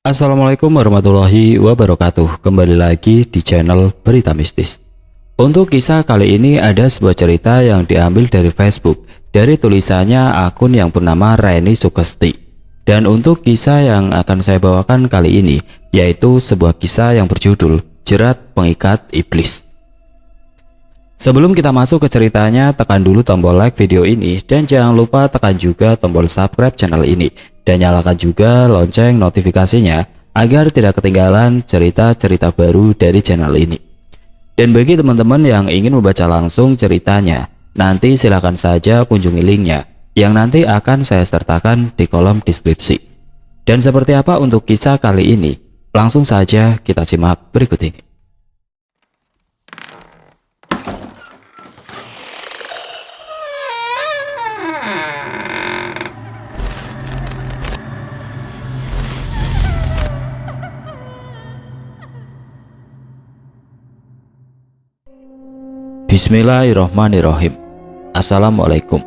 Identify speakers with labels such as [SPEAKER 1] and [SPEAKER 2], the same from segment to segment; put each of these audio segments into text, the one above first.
[SPEAKER 1] Assalamualaikum warahmatullahi wabarakatuh. Kembali lagi di channel Berita Mistis. Untuk kisah kali ini ada sebuah cerita yang diambil dari Facebook, dari tulisannya akun yang bernama Reni Sukesti. Dan untuk kisah yang akan saya bawakan kali ini yaitu sebuah kisah yang berjudul Jerat Pengikat Iblis. Sebelum kita masuk ke ceritanya, tekan dulu tombol like video ini dan jangan lupa tekan juga tombol subscribe channel ini dan nyalakan juga lonceng notifikasinya agar tidak ketinggalan cerita-cerita baru dari channel ini. Dan bagi teman-teman yang ingin membaca langsung ceritanya, nanti silakan saja kunjungi linknya yang nanti akan saya sertakan di kolom deskripsi. Dan seperti apa untuk kisah kali ini? Langsung saja kita simak berikut ini. Bismillahirrohmanirrohim. Assalamualaikum.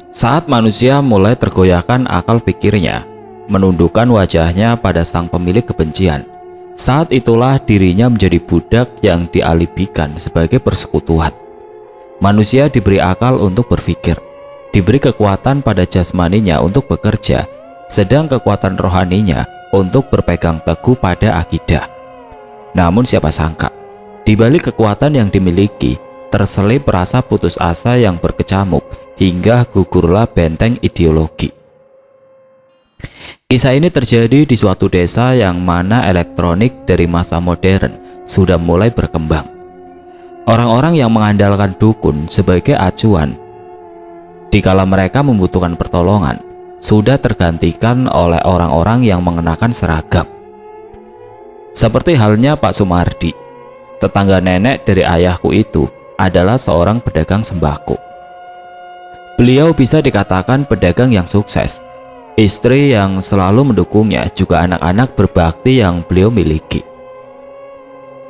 [SPEAKER 1] Saat manusia mulai tergoyahkan akal pikirnya, menundukkan wajahnya pada sang pemilik kebencian, saat itulah dirinya menjadi budak yang dialibikan sebagai persekutuan. Manusia diberi akal untuk berpikir, diberi kekuatan pada jasmaninya untuk bekerja, sedang kekuatan rohaninya untuk berpegang teguh pada akidah. Namun siapa sangka, di balik kekuatan yang dimiliki, terselip rasa putus asa yang berkecamuk hingga gugurlah benteng ideologi. Kisah ini terjadi di suatu desa yang mana elektronik dari masa modern sudah mulai berkembang. Orang-orang yang mengandalkan dukun sebagai acuan dikala mereka membutuhkan pertolongan sudah tergantikan oleh orang-orang yang mengenakan seragam. Seperti halnya Pak Sumardi, tetangga nenek dari ayahku itu adalah seorang pedagang sembako. Beliau bisa dikatakan pedagang yang sukses. Istri yang selalu mendukungnya juga anak-anak berbakti yang beliau miliki.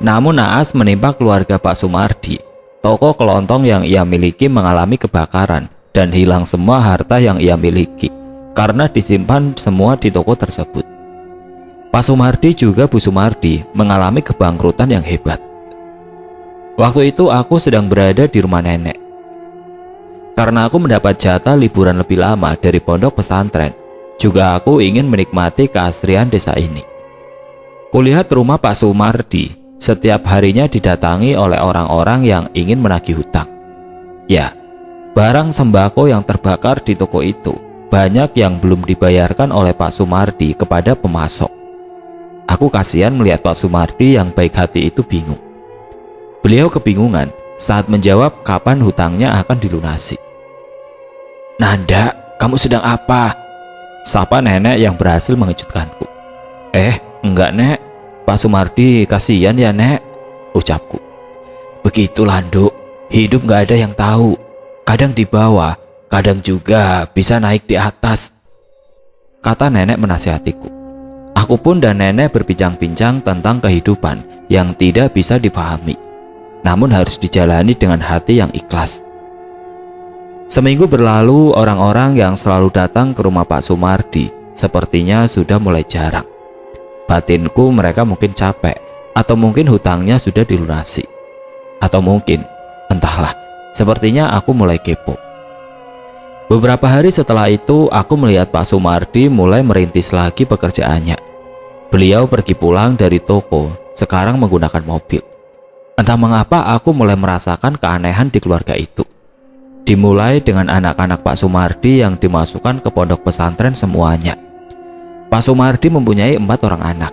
[SPEAKER 1] Namun naas menimpa keluarga Pak Sumardi. Toko kelontong yang ia miliki mengalami kebakaran dan hilang semua harta yang ia miliki karena disimpan semua di toko tersebut. Pak Sumardi juga Bu Sumardi mengalami kebangkrutan yang hebat. Waktu itu aku sedang berada di rumah nenek. Karena aku mendapat jatah liburan lebih lama dari pondok pesantren, juga aku ingin menikmati keasrian desa ini. Kulihat rumah Pak Sumardi setiap harinya didatangi oleh orang-orang yang ingin menagih hutang. Ya, barang sembako yang terbakar di toko itu banyak yang belum dibayarkan oleh Pak Sumardi kepada pemasok. Aku kasihan melihat Pak Sumardi yang baik hati itu bingung. Beliau kebingungan saat menjawab kapan hutangnya akan dilunasi. "Nanda, kamu sedang apa?" sapa nenek yang berhasil mengejutkanku. Enggak nek, Pak Sumardi kasihan ya nek," ucapku. "Begitulah Nduk, hidup gak ada yang tahu. Kadang di bawah, kadang juga bisa naik di atas," kata nenek menasihatiku. Aku pun dan nenek berbincang-bincang tentang kehidupan yang tidak bisa dipahami, namun harus dijalani dengan hati yang ikhlas. Seminggu berlalu, orang-orang yang selalu datang ke rumah Pak Sumardi sepertinya sudah mulai jarang. Batinku mereka mungkin capek, atau mungkin hutangnya sudah dilunasi, atau mungkin, entahlah, sepertinya aku mulai kepo. Beberapa hari setelah itu, aku melihat Pak Sumardi mulai merintis lagi pekerjaannya. Beliau pergi pulang dari toko, sekarang menggunakan mobil. Entah mengapa aku mulai merasakan keanehan di keluarga itu. Dimulai dengan anak-anak Pak Sumardi yang dimasukkan ke pondok pesantren semuanya. Pak Sumardi mempunyai 4 orang anak.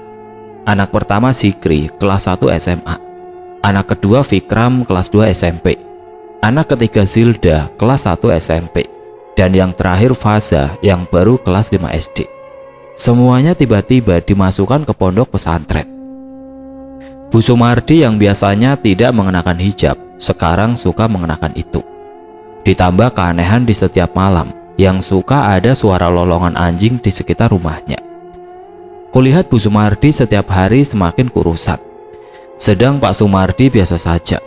[SPEAKER 1] Anak pertama Sikri, kelas 1 SMA. Anak kedua Fikram, kelas 2 SMP. Anak ketiga Zilda, kelas 1 SMP. Dan yang terakhir Faza yang baru kelas 5 SD. Semuanya tiba-tiba dimasukkan ke pondok pesantren. Bu Sumardi yang biasanya tidak mengenakan hijab, sekarang suka mengenakan itu. Ditambah keanehan di setiap malam, yang suka ada suara lolongan anjing di sekitar rumahnya. Kulihat Bu Sumardi setiap hari semakin kurusan, sedang Pak Sumardi biasa saja.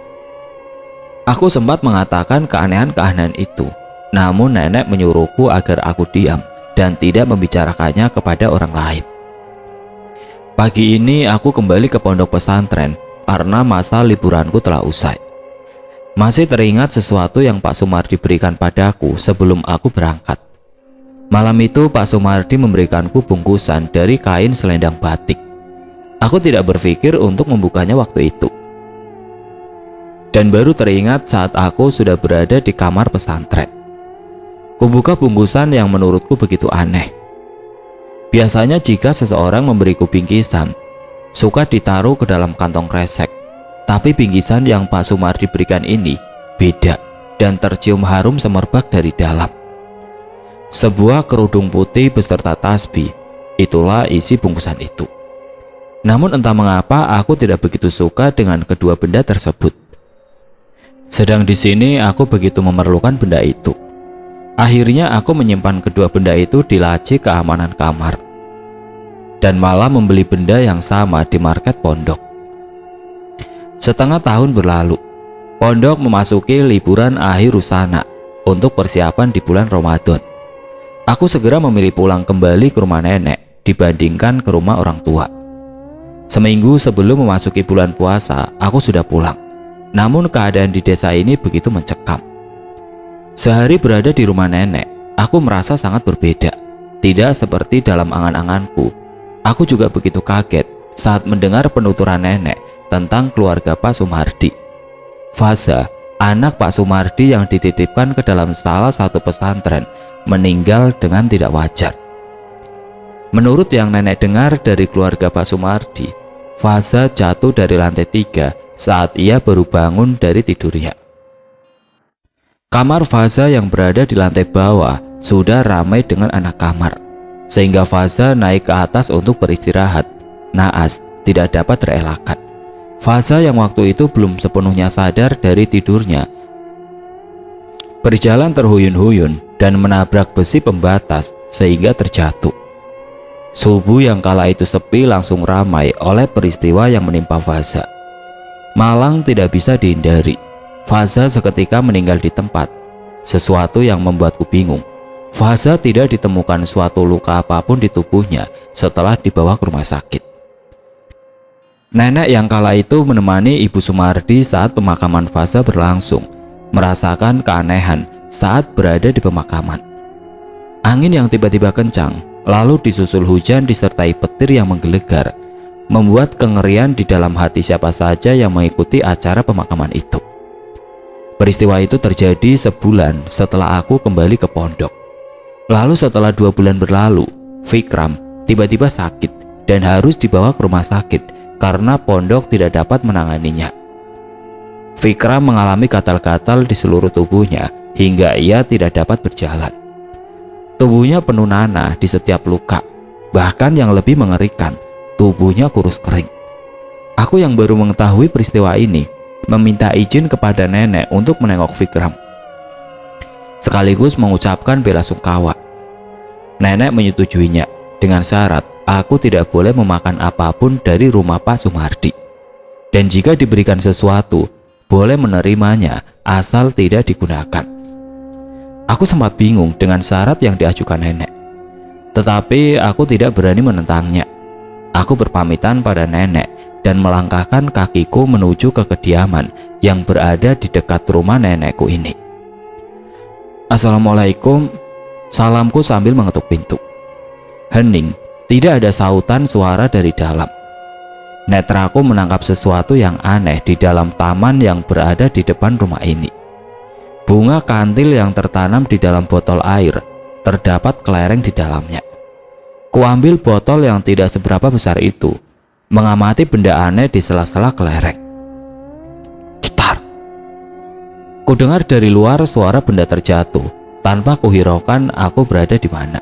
[SPEAKER 1] Aku sempat mengatakan keanehan-keanehan itu, namun nenek menyuruhku agar aku diam dan tidak membicarakannya kepada orang lain. Pagi ini aku kembali ke pondok pesantren karena masa liburanku telah usai. Masih teringat sesuatu yang Pak Sumardi berikan padaku sebelum aku berangkat. Malam itu Pak Sumardi memberikanku bungkusan dari kain selendang batik. Aku tidak berpikir untuk membukanya waktu itu. Dan baru teringat saat aku sudah berada di kamar pesantren. Kubuka bungkusan yang menurutku begitu aneh. Biasanya jika seseorang memberiku bingkisan, suka ditaruh ke dalam kantong kresek. Tapi bingkisan yang Pak Sumardi berikan ini beda dan tercium harum semerbak dari dalam. Sebuah kerudung putih beserta tasbih, itulah isi bungkusan itu. Namun entah mengapa aku tidak begitu suka dengan kedua benda tersebut. Sedang di sini aku begitu memerlukan benda itu. Akhirnya aku menyimpan kedua benda itu di laci keamanan kamar dan malah membeli benda yang sama di market pondok. Setengah tahun berlalu, pondok memasuki liburan akhir rusana untuk persiapan di bulan Ramadan. Aku segera memilih pulang kembali ke rumah nenek dibandingkan ke rumah orang tua. Seminggu sebelum memasuki bulan puasa, aku sudah pulang. Namun keadaan di desa ini begitu mencekam. Sehari berada di rumah nenek, aku merasa sangat berbeda. Tidak seperti dalam angan-anganku. Aku juga begitu kaget saat mendengar penuturan nenek tentang keluarga Pak Sumardi. Faza, anak Pak Sumardi yang dititipkan ke dalam salah satu pesantren, meninggal dengan tidak wajar. Menurut yang nenek dengar dari keluarga Pak Sumardi, Faza jatuh dari lantai 3 saat ia baru bangun dari tidurnya. Kamar Faza yang berada di lantai bawah sudah ramai dengan anak kamar, sehingga Faza naik ke atas untuk beristirahat. Naas tidak dapat terelakkan. Faza yang waktu itu belum sepenuhnya sadar dari tidurnya berjalan terhuyun-huyun dan menabrak besi pembatas sehingga terjatuh. Subuh yang kala itu sepi langsung ramai oleh peristiwa yang menimpa Faza. Malang tidak bisa dihindari. Faza seketika meninggal di tempat. Sesuatu yang membuatku bingung. Faza tidak ditemukan suatu luka apapun di tubuhnya setelah dibawa ke rumah sakit. Nenek yang kala itu menemani Ibu Sumardi saat pemakaman Faza berlangsung, merasakan keanehan saat berada di pemakaman. Angin yang tiba-tiba kencang, lalu disusul hujan disertai petir yang menggelegar, membuat kengerian di dalam hati siapa saja yang mengikuti acara pemakaman itu. Peristiwa itu terjadi sebulan setelah aku kembali ke pondok. Lalu setelah 2 bulan berlalu, Fikram tiba-tiba sakit dan harus dibawa ke rumah sakit karena pondok tidak dapat menanganinya. Fikram mengalami gatal-gatal di seluruh tubuhnya hingga ia tidak dapat berjalan. Tubuhnya penuh nanah di setiap luka. Bahkan yang lebih mengerikan, tubuhnya kurus kering. Aku yang baru mengetahui peristiwa ini meminta izin kepada nenek untuk menengok Fikram, sekaligus mengucapkan bela sungkawa. Nenek menyetujuinya dengan syarat aku tidak boleh memakan apapun dari rumah Pak Sumardi, dan jika diberikan sesuatu boleh menerimanya asal tidak digunakan. Aku sempat bingung dengan syarat yang diajukan nenek, tetapi aku tidak berani menentangnya. Aku berpamitan pada nenek dan melangkahkan kakiku menuju ke kediaman yang berada di dekat rumah nenekku ini. Assalamualaikum, salamku sambil mengetuk pintu. Hening, tidak ada sautan suara dari dalam. Netraku menangkap sesuatu yang aneh di dalam taman yang berada di depan rumah ini. Bunga kantil yang tertanam di dalam botol air, terdapat kelereng di dalamnya. Kuambil botol yang tidak seberapa besar itu, mengamati benda aneh di sela-sela kelereng. Cetar! Kudengar dari luar suara benda terjatuh, tanpa kuhiraukan aku berada di mana.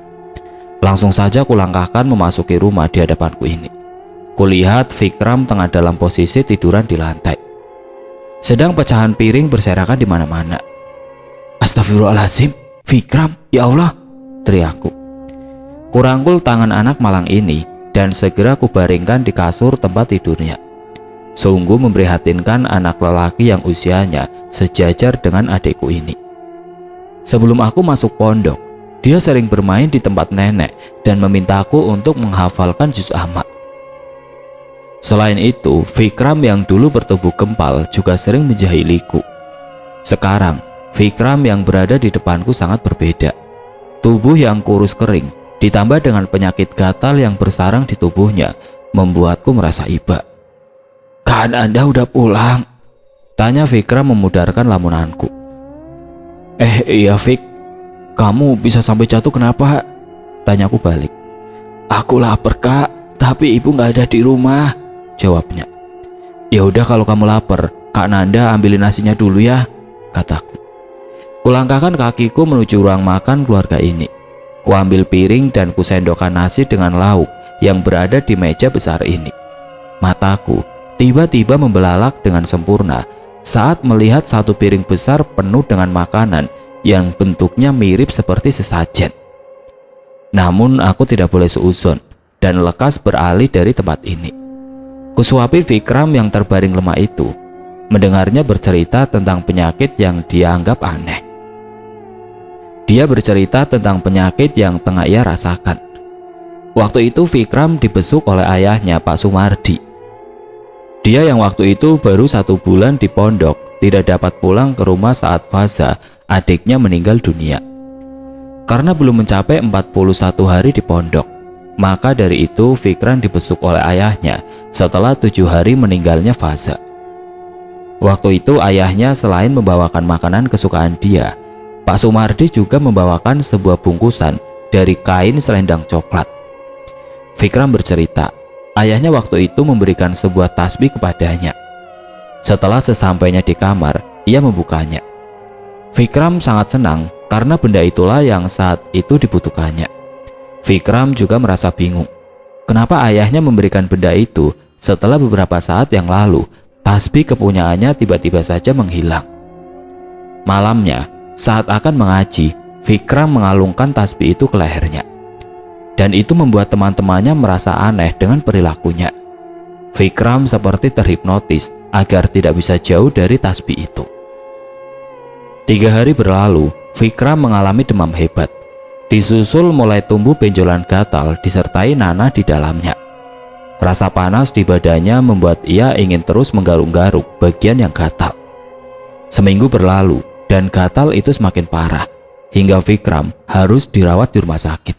[SPEAKER 1] Langsung saja kulangkahkan memasuki rumah di hadapanku ini. Kulihat Fikram tengah dalam posisi tiduran di lantai. Sedang pecahan piring berserakan di mana-mana. Astagfirullahaladzim, Fikram, ya Allah, teriakku. Kurangkul tangan anak malang ini dan segera kubaringkan di kasur tempat tidurnya. Sungguh memprihatinkan anak lelaki yang usianya sejajar dengan adikku ini. Sebelum aku masuk pondok, dia sering bermain di tempat nenek dan memintaku untuk menghafalkan juz amma. Selain itu, Vikram yang dulu bertubuh gempal juga sering menjahiliku. Sekarang, Vikram yang berada di depanku sangat berbeda. Tubuh yang kurus kering, ditambah dengan penyakit gatal yang bersarang di tubuhnya, membuatku merasa iba. "Kan Anda udah pulang?" tanya Vikram memudarkan lamunanku. Iya Vik, kamu bisa sampai jatuh kenapa?" tanyaku balik. "Aku lapar Kak, tapi ibu nggak ada di rumah," jawabnya. "Ya udah kalau kamu lapar, Kak Nanda ambilin nasinya dulu ya," kataku. Kulangkahkan kakiku menuju ruang makan keluarga ini. Kuambil piring dan kusendokkan nasi dengan lauk yang berada di meja besar ini. Mataku tiba-tiba membelalak dengan sempurna saat melihat satu piring besar penuh dengan makanan yang bentuknya mirip seperti sesajen. Namun aku tidak boleh seuzon dan lekas beralih dari tempat ini. Kusuapi Vikram yang terbaring lemah itu. Mendengarnya bercerita tentang penyakit yang dia anggap aneh. Dia bercerita tentang penyakit yang tengah ia rasakan. Waktu itu Vikram dibesuk oleh ayahnya Pak Sumardi. Dia yang waktu itu baru 1 bulan di pondok, tidak dapat pulang ke rumah saat Faza, adiknya, meninggal dunia. Karena belum mencapai 41 hari di pondok, maka dari itu Vikram dibesuk oleh ayahnya setelah 7 hari meninggalnya Faza. Waktu itu ayahnya selain membawakan makanan kesukaan dia, Pak Sumardi juga membawakan sebuah bungkusan dari kain selendang coklat. Vikram bercerita, ayahnya waktu itu memberikan sebuah tasbih kepadanya. Setelah sesampainya di kamar, ia membukanya. Vikram sangat senang karena benda itulah yang saat itu dibutuhkannya. Vikram juga merasa bingung. Kenapa ayahnya memberikan benda itu setelah beberapa saat yang lalu tasbih kepunyaannya tiba-tiba saja menghilang. Malamnya, saat akan mengaji, Vikram mengalungkan tasbih itu ke lehernya. Dan itu membuat teman-temannya merasa aneh dengan perilakunya. Vikram seperti terhipnotis agar tidak bisa jauh dari tasbih itu. 3 hari berlalu, Vikram mengalami demam hebat. Disusul mulai tumbuh benjolan gatal disertai nanah di dalamnya. Rasa panas di badannya membuat ia ingin terus menggaruk-garuk bagian yang gatal. Seminggu berlalu dan gatal itu semakin parah, hingga Vikram harus dirawat di rumah sakit.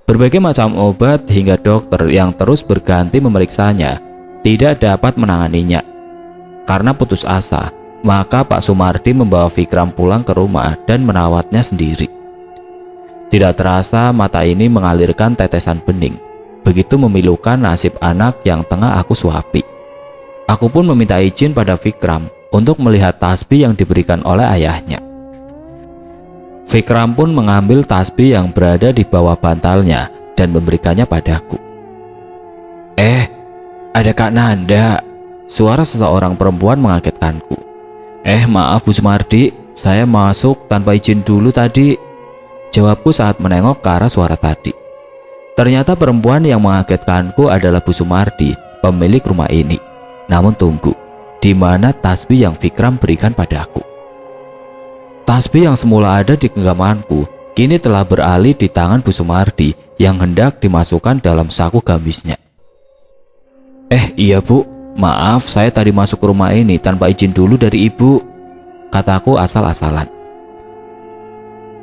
[SPEAKER 1] Berbagai macam obat hingga dokter yang terus berganti memeriksanya tidak dapat menanganinya. Karena putus asa, maka Pak Sumardi membawa Vikram pulang ke rumah dan merawatnya sendiri. Tidak terasa mata ini mengalirkan tetesan bening. Begitu memilukan nasib anak yang tengah aku suapi. Aku pun meminta izin pada Vikram untuk melihat tasbih yang diberikan oleh ayahnya. Vikram pun mengambil tasbih yang berada di bawah bantalnya dan memberikannya padaku. Ada Kak Nanda," suara seseorang perempuan mengagetkanku. Maaf Bu Sumardi, saya masuk tanpa izin dulu tadi," jawabku saat menengok ke arah suara tadi. Ternyata perempuan yang mengagetkanku adalah Bu Sumardi, pemilik rumah ini. Namun tunggu, di mana tasbih yang Vikram berikan padaku? Tasbih yang semula ada di genggamanku kini telah beralih di tangan Bu Sumardi yang hendak dimasukkan dalam saku gamisnya. Iya Bu, maaf saya tadi masuk ke rumah ini tanpa izin dulu dari Ibu," kataku asal-asalan.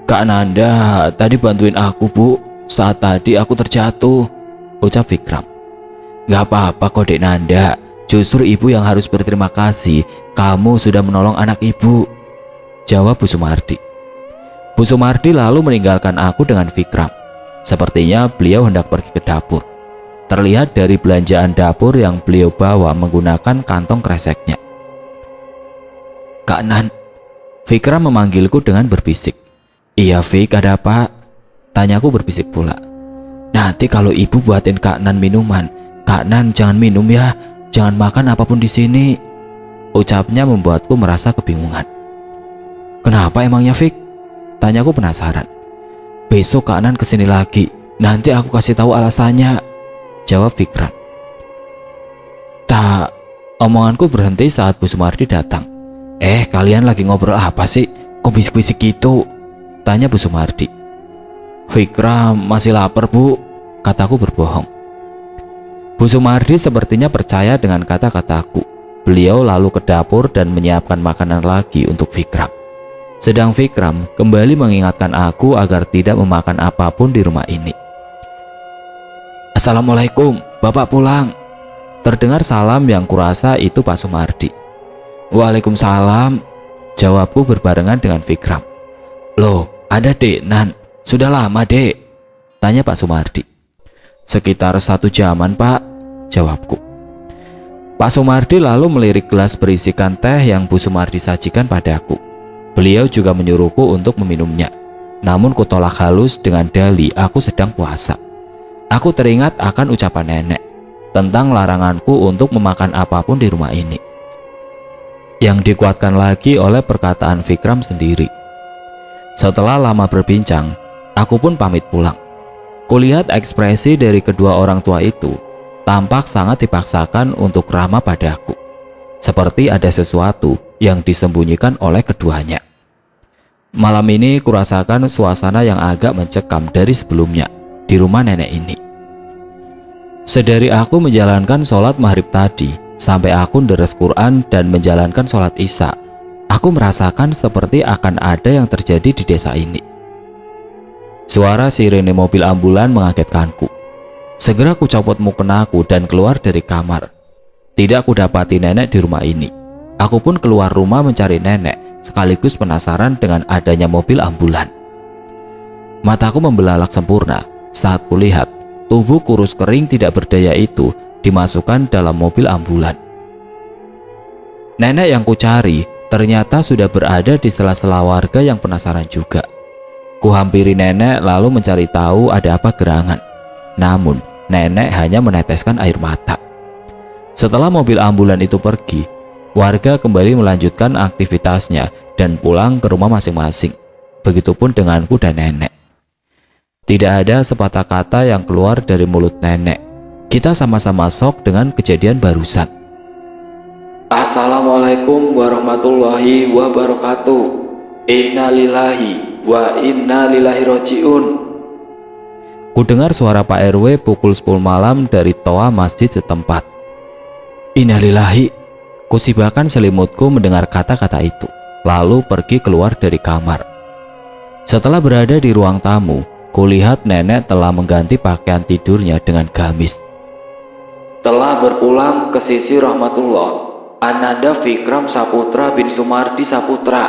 [SPEAKER 1] "Kak Nanda tadi bantuin aku Bu, saat tadi aku terjatuh," ucap Vikram. "Gak apa-apa kok Dek Nanda, justru Ibu yang harus berterima kasih, kamu sudah menolong anak Ibu," jawab Bu Sumardi. Bu Sumardi lalu meninggalkan aku dengan Vikram. Sepertinya beliau hendak pergi ke dapur. Terlihat dari belanjaan dapur yang beliau bawa menggunakan kantong kreseknya. "Kak Nan," Vikram memanggilku dengan berbisik. "Iya Vik, ada apa?" tanyaku berbisik pula. "Nanti kalau Ibu buatin Kak Nan minuman, Kak Nan jangan minum ya, jangan makan apapun di sini," ucapnya membuatku merasa kebingungan. "Kenapa emangnya Vik?" tanyaku penasaran. "Besok Kak Nan kesini lagi, nanti aku kasih tahu alasannya," jawab Vikram. Tak, omonganku berhenti saat Bu Sumardi datang. Kalian lagi ngobrol apa sih? Kok bisik-bisik gitu?" tanya Bu Sumardi. "Vikram masih lapar Bu," kataku berbohong. Bu Sumardi sepertinya percaya dengan kata-kataku. Beliau lalu ke dapur dan menyiapkan makanan lagi untuk Fikram. Sedang Fikram kembali mengingatkan aku agar tidak memakan apapun di rumah ini. "Assalamualaikum, Bapak pulang." Terdengar salam yang kurasa itu Pak Sumardi. "Waalaikumsalam," jawabku berbarengan dengan Fikram. "Loh, ada Dek Nan. Sudah lama, Dek?" tanya Pak Sumardi. "Sekitar 1 jaman, Pak," jawabku. Pak Sumardi lalu melirik gelas berisikan teh yang Bu Sumardi sajikan padaku. Beliau juga menyuruhku untuk meminumnya. Namun kutolak halus dengan dalih aku sedang puasa. Aku teringat akan ucapan nenek tentang laranganku untuk memakan apapun di rumah ini, yang dikuatkan lagi oleh perkataan Fikram sendiri. Setelah lama berbincang, aku pun pamit pulang. Kulihat ekspresi dari kedua orang tua itu tampak sangat dipaksakan untuk ramah padaku, seperti ada sesuatu yang disembunyikan oleh keduanya. Malam ini kurasakan suasana yang agak mencekam dari sebelumnya di rumah nenek ini. Sedari aku menjalankan sholat maghrib tadi sampai aku deres Quran dan menjalankan sholat isya, aku merasakan seperti akan ada yang terjadi di desa ini. Suara sirene mobil ambulan mengagetkanku. Segera ku copot mukenaku dan keluar dari kamar. Tidak kudapati nenek di rumah ini. Aku pun keluar rumah mencari nenek, sekaligus penasaran dengan adanya mobil ambulan. Mataku membelalak sempurna saat kulihat tubuh kurus kering tidak berdaya itu dimasukkan dalam mobil ambulan. Nenek yang kucari ternyata sudah berada di sela-sela warga yang penasaran juga. Kuhampiri nenek lalu mencari tahu ada apa gerangan. Namun nenek hanya meneteskan air mata. Setelah mobil ambulan itu pergi, warga kembali melanjutkan aktivitasnya dan pulang ke rumah masing-masing. Begitupun denganku dan nenek. Tidak ada sepatah kata yang keluar dari mulut nenek. Kita sama-sama shock dengan kejadian barusan. "Assalamualaikum warahmatullahi wabarakatuh. Innalillahi wa inna ilaihi rajiun." Kudengar suara Pak RW pukul 10 malam dari toa masjid setempat. "Innalillahi." Kusibakan selimutku mendengar kata-kata itu, lalu pergi keluar dari kamar. Setelah berada di ruang tamu, kulihat nenek telah mengganti pakaian tidurnya dengan gamis. "Telah berpulang ke sisi rahmatullah, Ananda Fikram Saputra bin Sumardi Saputra,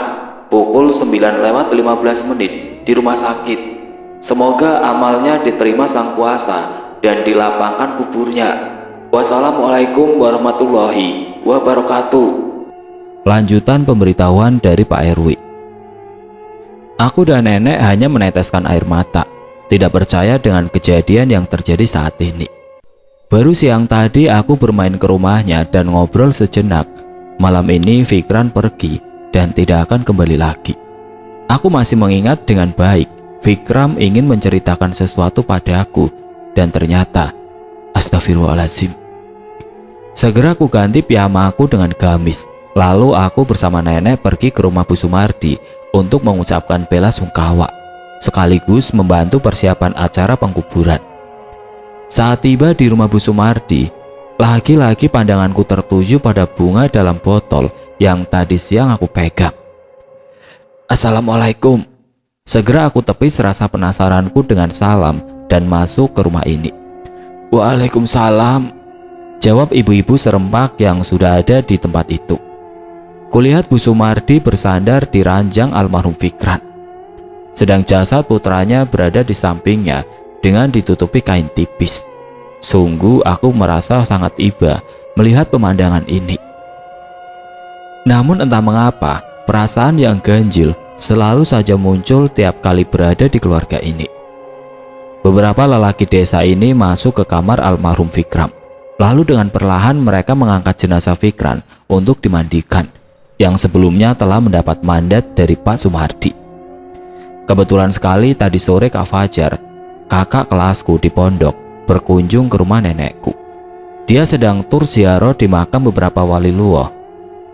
[SPEAKER 1] pukul 9:15 di rumah sakit. Semoga amalnya diterima Sang Kuasa dan dilapangkan kuburnya. Wassalamualaikum warahmatullahi wabarakatuh." Lanjutan pemberitahuan dari Pak RW. Aku dan nenek hanya meneteskan air mata, tidak percaya dengan kejadian yang terjadi saat ini. Baru siang tadi aku bermain ke rumahnya dan ngobrol sejenak. Malam ini Fikran pergi dan tidak akan kembali lagi. Aku masih mengingat dengan baik Fikram ingin menceritakan sesuatu padaku, dan ternyata astagfirullahaladzim. Segera aku ganti piyamaku dengan gamis. Lalu aku bersama nenek pergi ke rumah Bu Sumardi untuk mengucapkan bela sungkawa, sekaligus membantu persiapan acara pengkuburan. Saat tiba di rumah Bu Sumardi, lagi-lagi pandanganku tertuju pada bunga dalam botol yang tadi siang aku pegang. "Assalamualaikum." Segera aku tepis rasa penasaranku dengan salam dan masuk ke rumah ini. "Waalaikumsalam," jawab ibu-ibu serempak yang sudah ada di tempat itu. Kulihat Bu Sumardi bersandar di ranjang almarhum Fikran, sedang jasad putranya berada di sampingnya dengan ditutupi kain tipis. Sungguh aku merasa sangat iba melihat pemandangan ini. Namun entah mengapa perasaan yang ganjil selalu saja muncul tiap kali berada di keluarga ini. Beberapa lelaki desa ini masuk ke kamar almarhum Fikram. Lalu dengan perlahan mereka mengangkat jenazah Fikran untuk dimandikan, yang sebelumnya telah mendapat mandat dari Pak Sumardi. Kebetulan sekali tadi sore Kak Fajar, kakak kelasku di pondok, berkunjung ke rumah nenekku. Dia sedang tur ziarah di makam beberapa waliullah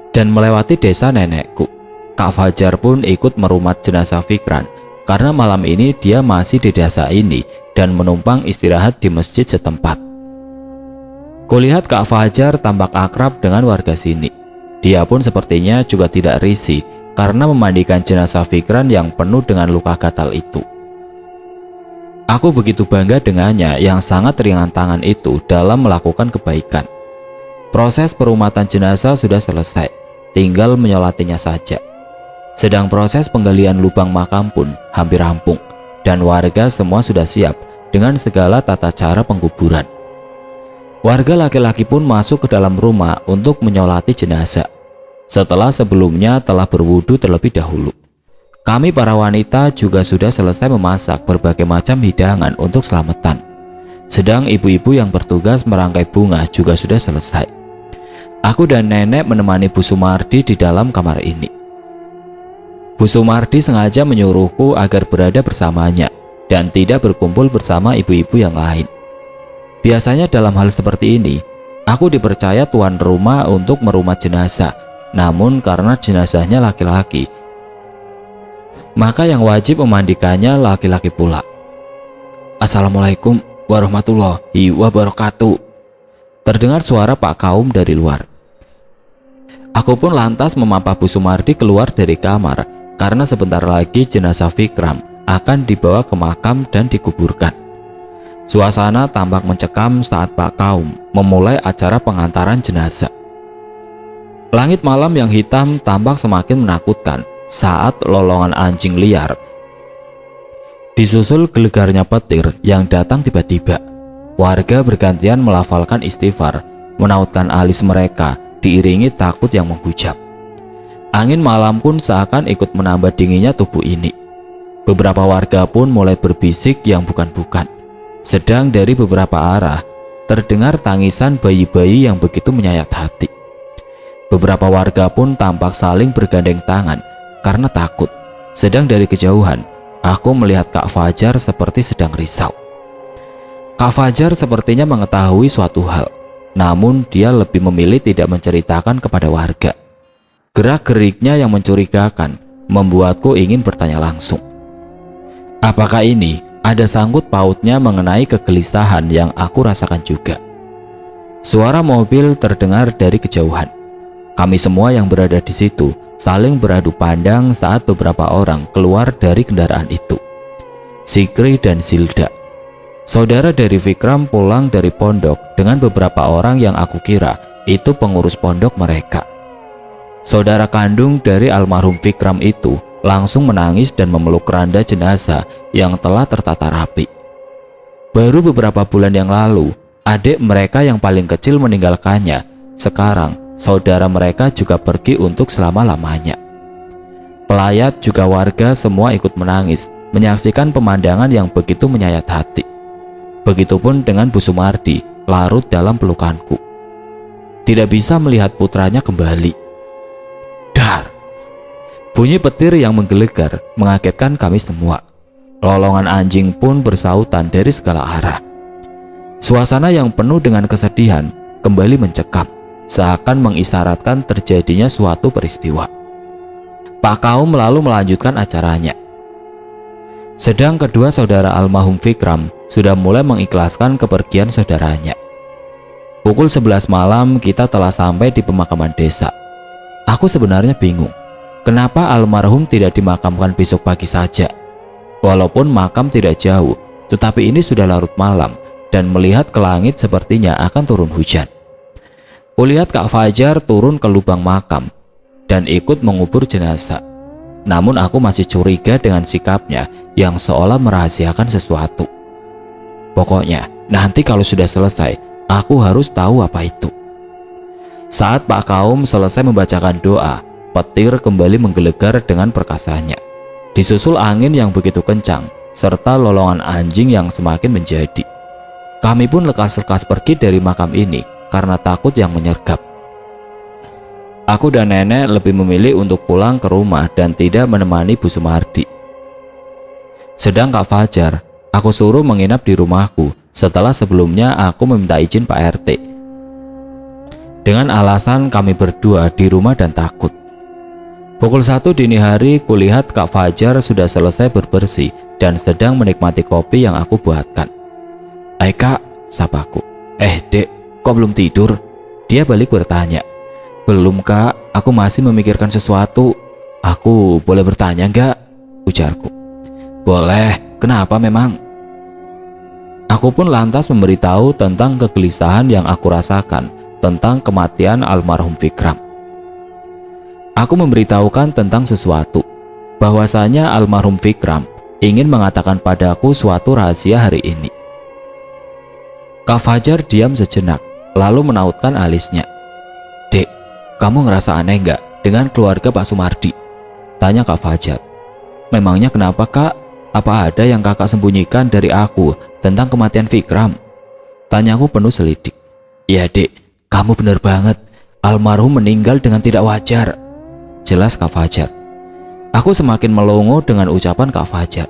[SPEAKER 1] dan melewati desa nenekku. Kak Fajar pun ikut merumat jenazah Fikran karena malam ini dia masih di desa ini dan menumpang istirahat di masjid setempat. Kulihat Kak Fajar tampak akrab dengan warga sini. Dia pun sepertinya juga tidak risih karena memandikan jenazah Fikran yang penuh dengan luka gatal itu. Aku begitu bangga dengannya yang sangat ringan tangan itu dalam melakukan kebaikan. Proses perumatan jenazah sudah selesai, tinggal menyolatinya saja. Sedang proses penggalian lubang makam pun hampir rampung, dan warga semua sudah siap dengan segala tata cara pengkuburan. Warga laki-laki pun masuk ke dalam rumah untuk menyolati jenazah, setelah sebelumnya telah berwudu terlebih dahulu. Kami para wanita juga sudah selesai memasak berbagai macam hidangan untuk selamatan. Sedang ibu-ibu yang bertugas merangkai bunga juga sudah selesai. Aku dan nenek menemani Bu Sumardi di dalam kamar ini. Bu Sumardi sengaja menyuruhku agar berada bersamanya dan tidak berkumpul bersama ibu-ibu yang lain. Biasanya dalam hal seperti ini, aku dipercaya tuan rumah untuk merumat jenazah. Namun karena jenazahnya laki-laki, maka yang wajib memandikannya laki-laki pula. Assalamualaikum warahmatullahi wabarakatuh. Terdengar suara Pak Kaum dari luar. Aku pun lantas memapah Bu Sumardi keluar dari kamar karena sebentar lagi jenazah Fikram akan dibawa ke makam dan dikuburkan. Suasana tampak mencekam saat Pak Kaum memulai acara pengantaran jenazah. Langit malam yang hitam tampak semakin menakutkan saat lolongan anjing liar disusul gelegarnya petir yang datang tiba-tiba. Warga bergantian melafalkan istighfar, menautkan alis mereka diiringi takut yang menghujam. Angin malam pun seakan ikut menambah dinginnya tubuh ini. Beberapa warga pun mulai berbisik yang bukan-bukan. Sedang dari beberapa arah terdengar tangisan bayi-bayi yang begitu menyayat hati. Beberapa warga pun tampak saling bergandeng tangan karena takut. Sedang dari kejauhan, aku melihat Kak Fajar seperti sedang risau. Kak Fajar sepertinya mengetahui suatu hal, namun dia lebih memilih tidak menceritakan kepada warga. Gerak-geriknya yang mencurigakan membuatku ingin bertanya langsung. Apakah ini ada sangkut pautnya mengenai kegelisahan yang aku rasakan juga? Suara mobil terdengar dari kejauhan. Kami semua yang berada di situ saling beradu pandang saat beberapa orang keluar dari kendaraan itu. Sikri dan Silda, saudara dari Fikram, pulang dari pondok dengan beberapa orang yang aku kira itu pengurus pondok mereka. Saudara kandung dari almarhum Fikram itu langsung menangis dan memeluk keranda jenazah yang telah tertata rapi. Baru beberapa bulan yang lalu, adik mereka yang paling kecil meninggalkannya. Sekarang, saudara mereka juga pergi untuk selama-lamanya. Pelayat juga warga semua ikut menangis, menyaksikan pemandangan yang begitu menyayat hati. Begitupun dengan Bu Sumardi, larut dalam pelukanku. Tidak bisa melihat putranya kembali. Dar! Bunyi petir yang menggelegar mengagetkan kami semua. Lolongan anjing pun bersautan dari segala arah. Suasana yang penuh dengan kesedihan kembali mencekam, seakan mengisyaratkan terjadinya suatu peristiwa. Pak Kaum lalu melanjutkan acaranya. Sedang kedua saudara almarhum Fikram sudah mulai mengikhlaskan kepergian saudaranya. Pukul 11 malam kita telah sampai di pemakaman desa. Aku sebenarnya bingung, kenapa almarhum tidak dimakamkan besok pagi saja? Walaupun makam tidak jauh, tetapi ini sudah larut malam dan melihat ke langit sepertinya akan turun hujan. Kulihat Kak Fajar turun ke lubang makam dan ikut mengubur jenazah. Namun aku masih curiga dengan sikapnya yang seolah merahasiakan sesuatu. Pokoknya nanti kalau sudah selesai, aku harus tahu apa itu. Saat Pak Kaum selesai membacakan doa, petir kembali menggelegar dengan perkasanya. Disusul angin yang begitu kencang serta lolongan anjing yang semakin menjadi. Kami pun lekas-lekas pergi dari makam ini karena takut yang menyergap. Aku dan nenek lebih memilih untuk pulang ke rumah dan tidak menemani Bu Sumardi. Sedang Kak Fajar, aku suruh menginap di rumahku setelah sebelumnya aku meminta izin Pak RT. Dengan alasan kami berdua di rumah dan takut. Pukul 1 dini hari kulihat Kak Fajar sudah selesai berbersih dan sedang menikmati kopi yang aku buatkan. Kak, sapaku. Dek, kok belum tidur? Dia balik bertanya. Belum kak, aku masih memikirkan sesuatu. Aku boleh bertanya nggak? Ujarku. Boleh, kenapa memang? Aku pun lantas memberitahu tentang kegelisahan yang aku rasakan tentang kematian almarhum Vikram. Aku memberitahukan tentang sesuatu, bahwasanya almarhum Vikram ingin mengatakan padaku suatu rahasia hari ini. Kak Fajar diam sejenak, lalu menautkan alisnya. Dek, kamu ngerasa aneh nggak dengan keluarga Pak Sumardi? Tanya Kak Fajar. Memangnya kenapa kak? Apa ada yang kakak sembunyikan dari aku tentang kematian Vikram? Tanyaku penuh selidik. Ya dek, kamu benar banget. Almarhum meninggal dengan tidak wajar. Jelas Kak Fajar. Aku semakin melongo dengan ucapan Kak Fajar.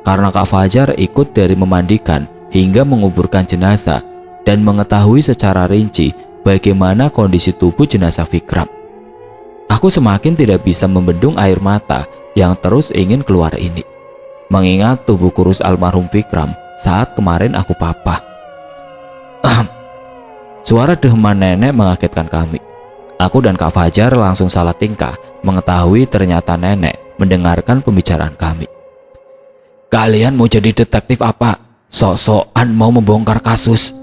[SPEAKER 1] Karena Kak Fajar ikut dari memandikan hingga menguburkan jenazah dan mengetahui secara rinci bagaimana kondisi tubuh jenazah Vikram. Aku semakin tidak bisa membendung air mata yang terus ingin keluar ini, mengingat tubuh kurus almarhum Vikram saat kemarin aku papa. Suara deheman nenek mengagetkan kami. Aku dan Kak Fajar langsung salah tingkah mengetahui ternyata nenek mendengarkan pembicaraan kami. Kalian mau jadi detektif apa? Sok-sokan mau membongkar kasus,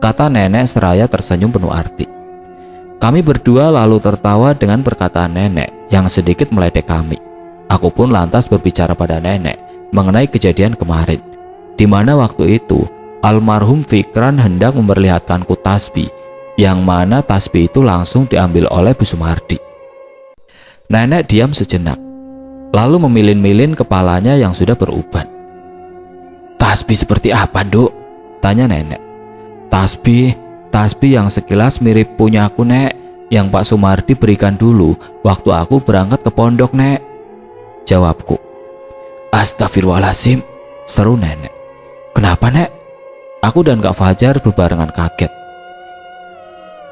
[SPEAKER 1] kata nenek seraya tersenyum penuh arti. Kami berdua lalu tertawa dengan perkataan nenek yang sedikit meledek kami. Aku pun lantas berbicara pada nenek mengenai kejadian kemarin, di mana waktu itu almarhum Vikram hendak memperlihatkanku tasbih, yang mana tasbih itu langsung diambil oleh Bu Sumardi. Nenek diam sejenak, lalu memilin-milin kepalanya yang sudah beruban. Tasbih seperti apa, Duk? Tanya nenek. Tasbih yang sekilas mirip punya aku, Nek, yang Pak Sumardi berikan dulu waktu aku berangkat ke pondok, Nek. Jawabku. Astagfirullahaladzim, seru nenek. Kenapa, Nek? Aku dan Kak Fajar berbarengan kaget.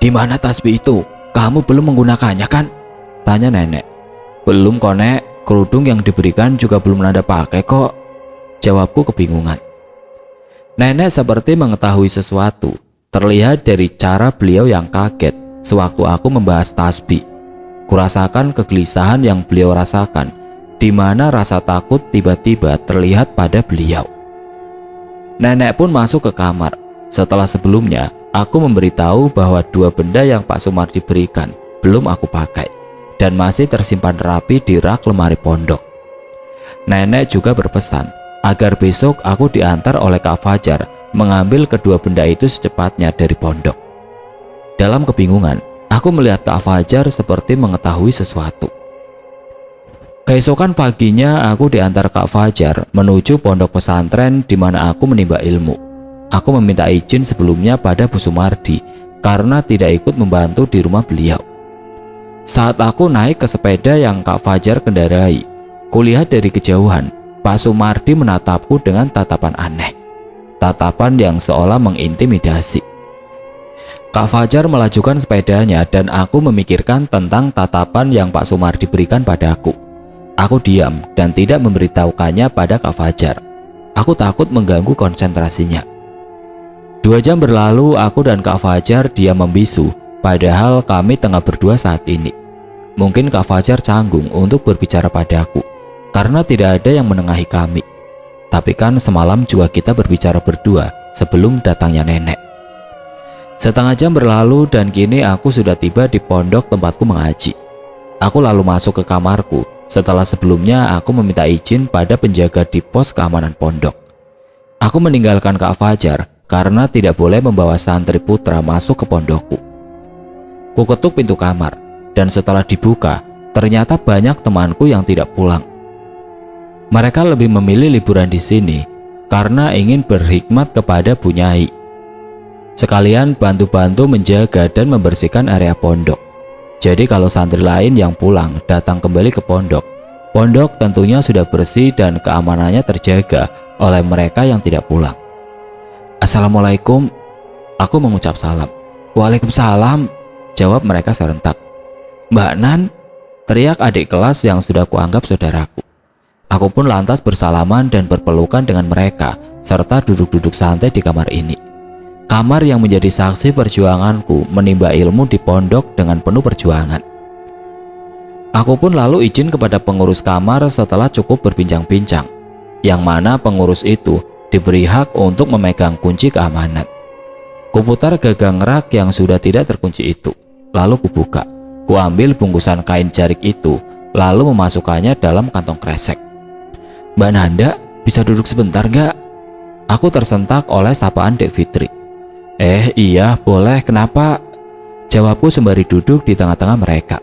[SPEAKER 1] Di mana tasbih itu? Kamu belum menggunakannya kan? Tanya nenek. Belum kok, Nek. Kerudung yang diberikan juga belum ada pakai kok. Jawabku kebingungan. Nenek seperti mengetahui sesuatu. Terlihat dari cara beliau yang kaget sewaktu aku membahas tasbih. Kurasakan kegelisahan yang beliau rasakan, di mana rasa takut tiba-tiba terlihat pada beliau. Nenek pun masuk ke kamar. Setelah sebelumnya aku memberitahu bahwa dua benda yang Pak Sumardi berikan belum aku pakai dan masih tersimpan rapi di rak lemari pondok. Nenek juga berpesan agar besok aku diantar oleh Kak Fajar mengambil kedua benda itu secepatnya dari pondok. Dalam kebingungan, aku melihat Kak Fajar seperti mengetahui sesuatu. Keesokan paginya aku diantar Kak Fajar menuju pondok pesantren di mana aku menimba ilmu. Aku meminta izin sebelumnya pada Bu Sumardi karena tidak ikut membantu di rumah beliau. Saat aku naik ke sepeda yang Kak Fajar kendarai, kulihat dari kejauhan Pak Sumardi menatapku dengan tatapan aneh, tatapan yang seolah mengintimidasi. Kak Fajar melajukan sepedanya dan aku memikirkan tentang tatapan yang Pak Sumardi berikan padaku. Aku diam dan tidak memberitahukannya pada Kak Fajar. Aku takut mengganggu konsentrasinya. 2 jam berlalu, aku dan Kak Fajar diam membisu, padahal kami tengah berdua saat ini. Mungkin Kak Fajar canggung untuk berbicara padaku karena tidak ada yang menengahi kami. Tapi kan semalam juga kita berbicara berdua sebelum datangnya nenek. Setengah jam berlalu dan kini aku sudah tiba di pondok tempatku mengaji. Aku lalu masuk ke kamarku setelah sebelumnya aku meminta izin pada penjaga di pos keamanan pondok. Aku meninggalkan Kak Fajar karena tidak boleh membawa santri putra masuk ke pondokku. Ku ketuk pintu kamar dan setelah dibuka ternyata banyak temanku yang tidak pulang. Mereka lebih memilih liburan di sini karena ingin berkhidmat kepada Bu Nyai, sekalian bantu-bantu menjaga dan membersihkan area pondok. Jadi kalau santri lain yang pulang datang kembali ke pondok, pondok tentunya sudah bersih dan keamanannya terjaga oleh mereka yang tidak pulang. Assalamualaikum, aku mengucap salam. Waalaikumsalam, jawab mereka serentak. Mbak Nan, teriak adik kelas yang sudah kuanggap saudaraku. Aku pun lantas bersalaman dan berpelukan dengan mereka serta duduk-duduk santai di kamar ini. Kamar yang menjadi saksi perjuanganku menimba ilmu di pondok dengan penuh perjuangan. Aku pun lalu izin kepada pengurus kamar setelah cukup berbincang-bincang, yang mana pengurus itu diberi hak untuk memegang kunci keamanan. Kuputar gagang rak yang sudah tidak terkunci itu, lalu kubuka. Kuambil bungkusan kain jarik itu, lalu memasukkannya dalam kantong kresek. "Mbak Nanda, bisa duduk sebentar nggak?" Aku tersentak oleh sapaan Dek Fitri. Iya, boleh, kenapa?" jawabku sembari duduk di tengah-tengah mereka.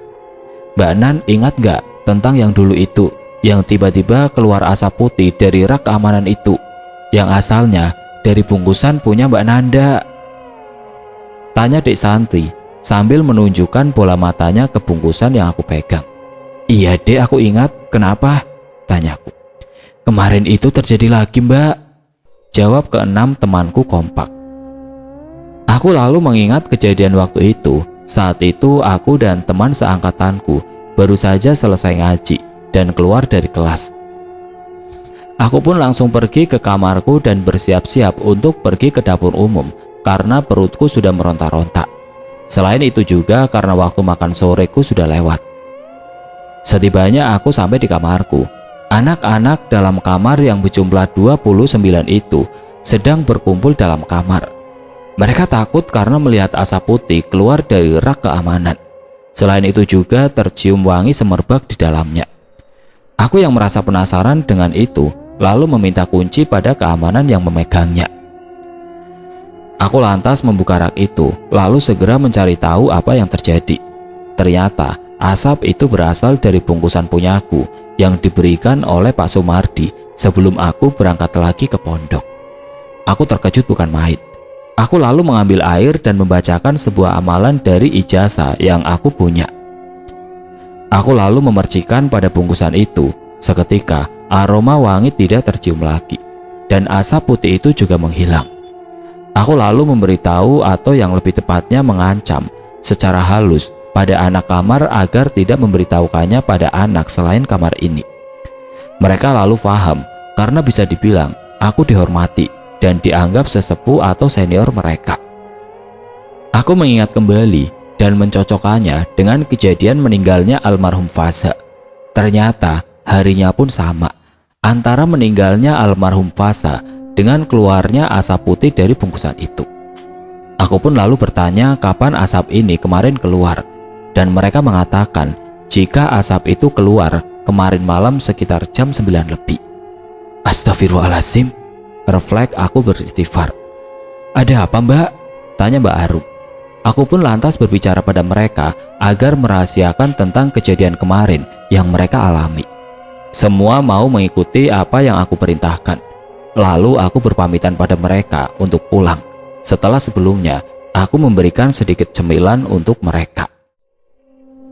[SPEAKER 1] "Mbak Nan ingat nggak tentang yang dulu itu, yang tiba-tiba keluar asap putih dari rak keamanan itu, yang asalnya dari bungkusan punya Mbak Nanda?" tanya Dek Santi sambil menunjukkan bola matanya ke bungkusan yang aku pegang. "Iya Dek, aku ingat. Kenapa?" tanyaku. "Kemarin itu terjadi lagi Mbak," jawab keenam temanku kompak. Aku lalu mengingat kejadian waktu itu. Saat itu aku dan teman seangkatanku baru saja selesai ngaji dan keluar dari kelas. Aku pun langsung pergi ke kamarku dan bersiap-siap untuk pergi ke dapur umum karena perutku sudah meronta-ronta. Selain itu juga karena waktu makan soreku sudah lewat. Setibanya aku sampai di kamarku, anak-anak dalam kamar yang berjumlah 29 itu sedang berkumpul dalam kamar. Mereka takut karena melihat asap putih keluar dari rak keamanan. Selain itu juga tercium wangi semerbak di dalamnya. Aku yang merasa penasaran dengan itu lalu meminta kunci pada keamanan yang memegangnya. Aku lantas membuka rak itu lalu segera mencari tahu apa yang terjadi. Ternyata asap itu berasal dari bungkusan punyaku yang diberikan oleh Pak Sumardi sebelum aku berangkat lagi ke pondok. Aku terkejut bukan main. Aku lalu mengambil air dan membacakan sebuah amalan dari ijazah yang aku punya. Aku lalu memercikan pada bungkusan itu. Seketika aroma wangi tidak tercium lagi dan asap putih itu juga menghilang. Aku lalu memberitahu atau yang lebih tepatnya mengancam secara halus pada anak kamar agar tidak memberitahukannya pada anak selain kamar ini. Mereka lalu paham karena bisa dibilang aku dihormati dan dianggap sesepuh atau senior mereka. Aku mengingat kembali dan mencocokkannya dengan kejadian meninggalnya almarhum Fasa. Ternyata harinya pun sama, antara meninggalnya almarhum Fasa dengan keluarnya asap putih dari bungkusan itu. Aku pun lalu bertanya kapan asap ini kemarin keluar, dan mereka mengatakan jika asap itu keluar kemarin malam sekitar jam 9 lebih. Astagfirullahaladzim, refleks aku beristighfar. "Ada apa Mbak?" tanya Mbak Arum. Aku pun lantas berbicara pada mereka agar merahasiakan tentang kejadian kemarin yang mereka alami. Semua mau mengikuti apa yang aku perintahkan. Lalu aku berpamitan pada mereka untuk pulang. Setelah sebelumnya aku memberikan sedikit cemilan untuk mereka.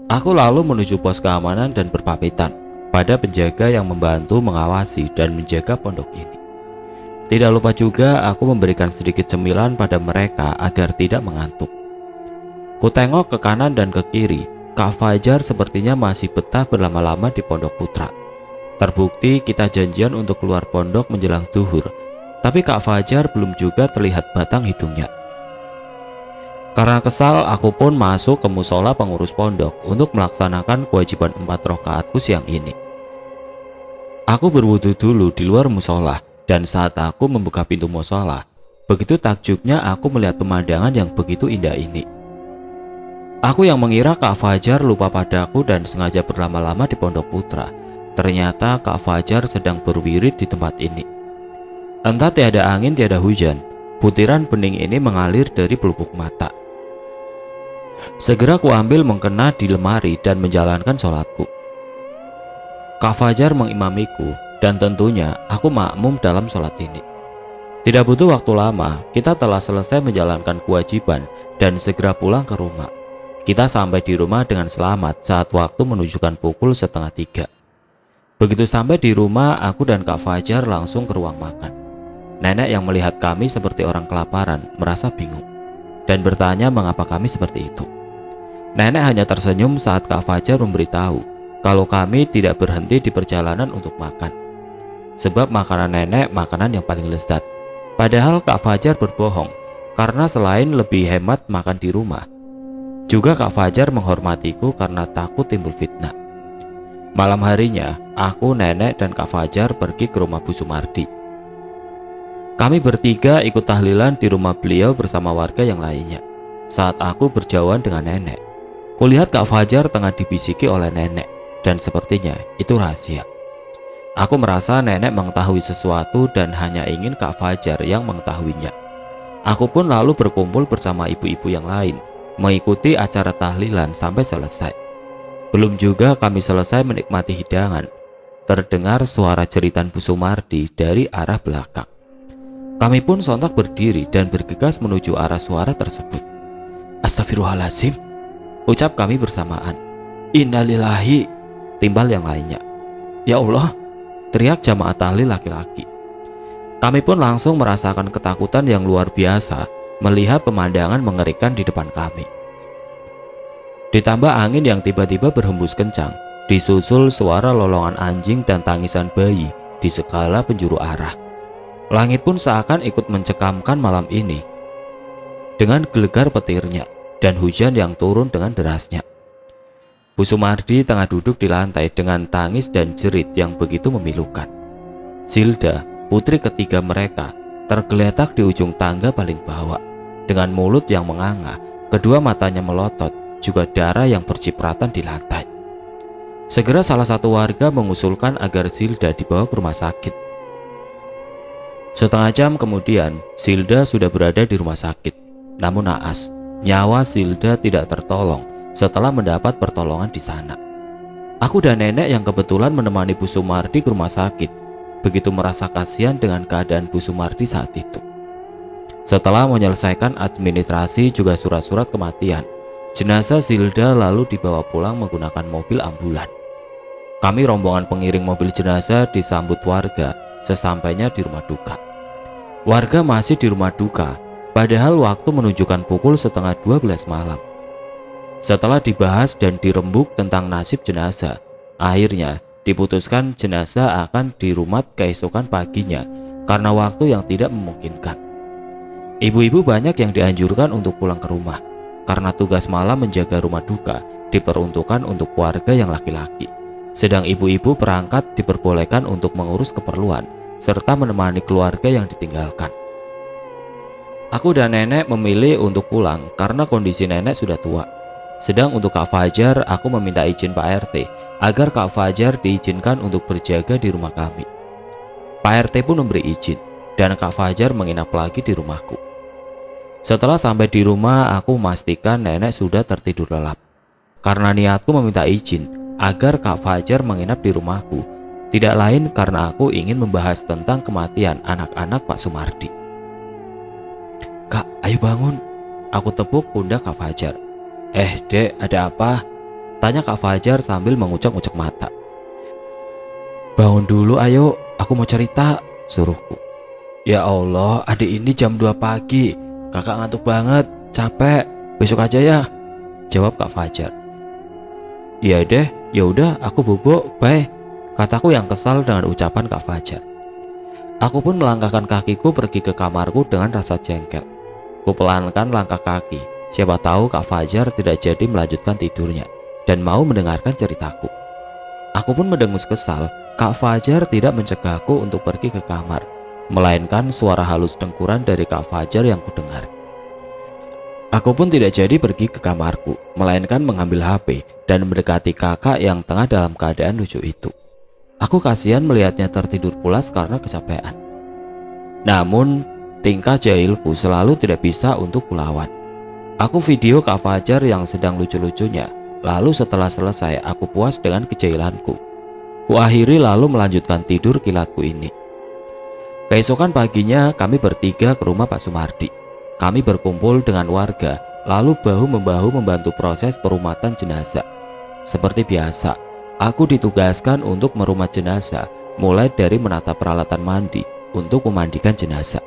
[SPEAKER 1] Aku lalu menuju pos keamanan dan berpamitan pada penjaga yang membantu mengawasi dan menjaga pondok ini. Tidak lupa juga aku memberikan sedikit cemilan pada mereka agar tidak mengantuk. Kutengok ke kanan dan ke kiri. Kak Fajar sepertinya masih betah berlama-lama di Pondok Putra. Terbukti kita janjian untuk keluar pondok menjelang zuhur, tapi Kak Fajar belum juga terlihat batang hidungnya. Karena kesal, aku pun masuk ke musola pengurus pondok untuk melaksanakan kewajiban 4 rakaatku siang ini. Aku berwudu dulu di luar musola. Dan saat aku membuka pintu musola, begitu takjubnya aku melihat pemandangan yang begitu indah ini. Aku yang mengira Kak Fajar lupa padaku dan sengaja berlama-lama di Pondok Putra. Ternyata Kak Fajar sedang berwirid di tempat ini. Entah tiada angin tiada hujan, butiran bening ini mengalir dari pelupuk mata. Segera kuambil mengkena di lemari dan menjalankan sholatku. Kak Fajar mengimamiku. Dan tentunya aku makmum dalam sholat ini. Tidak butuh waktu lama, kita telah selesai menjalankan kewajiban dan segera pulang ke rumah. Kita sampai di rumah dengan selamat saat waktu menunjukkan pukul 2:30. Begitu sampai di rumah, aku dan Kak Fajar langsung ke ruang makan. Nenek yang melihat kami seperti orang kelaparan merasa bingung dan bertanya mengapa kami seperti itu. Nenek hanya tersenyum saat Kak Fajar memberitahu kalau kami tidak berhenti di perjalanan untuk makan. Sebab makanan nenek makanan yang paling lezat. Padahal Kak Fajar berbohong karena selain lebih hemat makan di rumah, juga Kak Fajar menghormatiku karena takut timbul fitnah. Malam harinya, aku, nenek, dan Kak Fajar pergi ke rumah Bu Sumardi. Kami bertiga ikut tahlilan di rumah beliau bersama warga yang lainnya. Saat aku berjauhan dengan nenek, kulihat Kak Fajar tengah dibisiki oleh nenek, dan sepertinya itu rahasia. Aku merasa nenek mengetahui sesuatu dan hanya ingin Kak Fajar yang mengetahuinya. Aku pun lalu berkumpul bersama ibu-ibu yang lain, mengikuti acara tahlilan sampai selesai. Belum juga kami selesai menikmati hidangan, terdengar suara jeritan Bu Sumardi dari arah belakang. Kami pun sontak berdiri dan bergegas menuju arah suara tersebut. Astagfirullahaladzim, ucap kami bersamaan. Innalillahi, timbal yang lainnya. Ya Allah, teriak jamaah tahlil laki-laki. Kami pun langsung merasakan ketakutan yang luar biasa melihat pemandangan mengerikan di depan kami. Ditambah angin yang tiba-tiba berhembus kencang, disusul suara lolongan anjing dan tangisan bayi di segala penjuru arah. Langit pun seakan ikut mencekamkan malam ini dengan gelegar petirnya dan hujan yang turun dengan derasnya. Bu Sumardi tengah duduk di lantai dengan tangis dan jerit yang begitu memilukan. Zilda, putri ketiga mereka, tergeletak di ujung tangga paling bawah. Dengan mulut yang menganga, kedua matanya melotot, juga darah yang bercipratan di lantai. Segera salah satu warga mengusulkan agar Zilda dibawa ke rumah sakit. Setengah jam kemudian, Zilda sudah berada di rumah sakit. Namun naas, nyawa Zilda tidak tertolong setelah mendapat pertolongan di sana. Aku dan nenek yang kebetulan menemani Bu Sumardi ke rumah sakit begitu merasa kasihan dengan keadaan Bu Sumardi saat itu. Setelah menyelesaikan administrasi juga surat-surat kematian, jenazah Zilda lalu dibawa pulang menggunakan mobil ambulan. Kami rombongan pengiring mobil jenazah disambut warga sesampainya di rumah duka. Warga masih di rumah duka, padahal waktu menunjukkan pukul 11:30 malam. Setelah dibahas dan dirembuk tentang nasib jenazah, akhirnya diputuskan jenazah akan dirumat keesokan paginya karena waktu yang tidak memungkinkan. Ibu-ibu banyak yang dianjurkan untuk pulang ke rumah karena tugas malam menjaga rumah duka diperuntukkan untuk warga yang laki-laki, sedang ibu-ibu perangkat diperbolehkan untuk mengurus keperluan serta menemani keluarga yang ditinggalkan. Aku dan nenek memilih untuk pulang karena kondisi nenek sudah tua. Sedang untuk Kak Fajar, aku meminta izin Pak RT agar Kak Fajar diizinkan untuk berjaga di rumah kami. Pak RT pun memberi izin dan Kak Fajar menginap lagi di rumahku. Setelah sampai di rumah, aku memastikan nenek sudah tertidur lelap. Karena niatku meminta izin agar Kak Fajar menginap di rumahku, tidak lain karena aku ingin membahas tentang kematian anak-anak Pak Sumardi. Kak, ayo bangun. Aku tepuk pundak Kak Fajar. Dek, ada apa? Tanya Kak Fajar sambil mengucek-ucek mata. Bangun dulu ayo, aku mau cerita, suruhku. Ya Allah, adik ini jam 2 pagi. Kakak ngantuk banget, capek. Besok aja ya, jawab Kak Fajar. Iya deh, ya udah aku bubuk, bye, kataku yang kesal dengan ucapan Kak Fajar. Aku pun melangkahkan kakiku pergi ke kamarku dengan rasa jengkel. Ku pelankan langkah kaki, siapa tahu Kak Fajar tidak jadi melanjutkan tidurnya dan mau mendengarkan ceritaku. Aku pun mendengus kesal, Kak Fajar tidak mencegahku untuk pergi ke kamar, melainkan suara halus dengkuran dari Kak Fajar yang kudengar. Aku pun tidak jadi pergi ke kamarku, melainkan mengambil HP dan mendekati kakak yang tengah dalam keadaan lucu itu. Aku kasihan melihatnya tertidur pulas karena kecapean. Namun, tingkah jahilku selalu tidak bisa untuk kulawan. Aku video Kak Fajar yang sedang lucu-lucunya, lalu setelah selesai aku puas dengan kejahilanku. Kuakhiri lalu melanjutkan tidur kilatku ini. Keesokan paginya kami bertiga ke rumah Pak Sumardi. Kami berkumpul dengan warga, lalu bahu-membahu membantu proses perumatan jenazah. Seperti biasa, aku ditugaskan untuk merumat jenazah, mulai dari menata peralatan mandi untuk memandikan jenazah.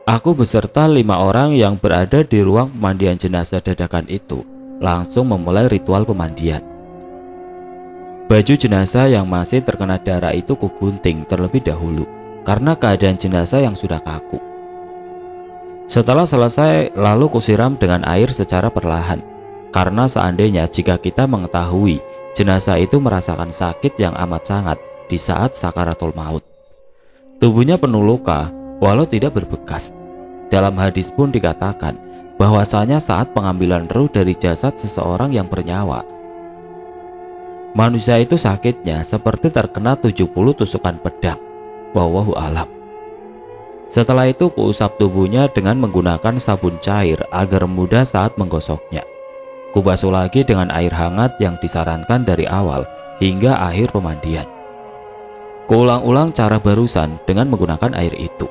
[SPEAKER 1] Aku beserta 5 orang yang berada di ruang pemandian jenazah dadakan itu langsung memulai ritual pemandian. Baju jenazah yang masih terkena darah itu kugunting terlebih dahulu karena keadaan jenazah yang sudah kaku. Setelah selesai, lalu kusiram dengan air secara perlahan. Karena seandainya jika kita mengetahui jenazah itu merasakan sakit yang amat sangat di saat sakaratul maut. Tubuhnya penuh luka, walau tidak berbekas. Dalam hadis pun dikatakan bahwasanya saat pengambilan ruh dari jasad seseorang yang bernyawa, manusia itu sakitnya seperti terkena 70 tusukan pedang. Wallahu alam. Setelah itu kuusap tubuhnya dengan menggunakan sabun cair agar mudah saat menggosoknya. Kubasuh lagi dengan air hangat yang disarankan dari awal hingga akhir pemandian. Kuulang-ulang cara barusan dengan menggunakan air itu.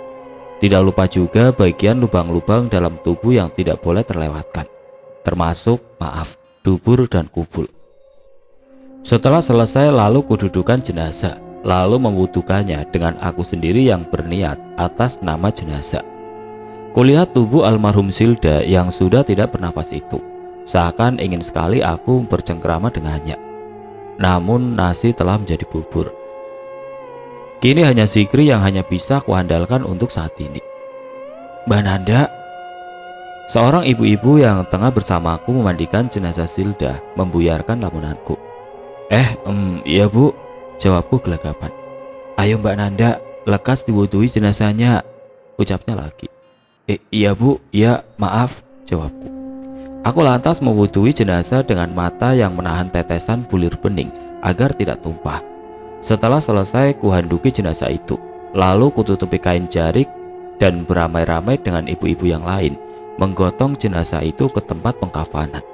[SPEAKER 1] Tidak lupa juga bagian lubang-lubang dalam tubuh yang tidak boleh terlewatkan, termasuk dubur dan kubul. Setelah selesai, lalu kududukan jenazah, lalu memwudukannya dengan aku sendiri yang berniat atas nama jenazah. Kulihat tubuh almarhum Silda yang sudah tidak bernafas itu, seakan ingin sekali aku bercengkrama dengannya. Namun nasi telah menjadi bubur. Kini hanya Zikri yang hanya bisa kuandalkan untuk saat ini. Mbak Nanda, seorang ibu-ibu yang tengah bersamaku memandikan jenazah Silda, membuyarkan lamunanku. Iya bu, jawabku gelagapan. Ayo Mbak Nanda, lekas diwudui jenazahnya, ucapnya lagi. Iya bu, iya, maaf, jawabku. Aku lantas mewudui jenazah dengan mata yang menahan tetesan bulir bening agar tidak tumpah. Setelah selesai, kuhanduki jenazah itu, lalu kututupi kain jarik dan beramai-ramai dengan ibu-ibu yang lain menggotong jenazah itu ke tempat pengkafanan.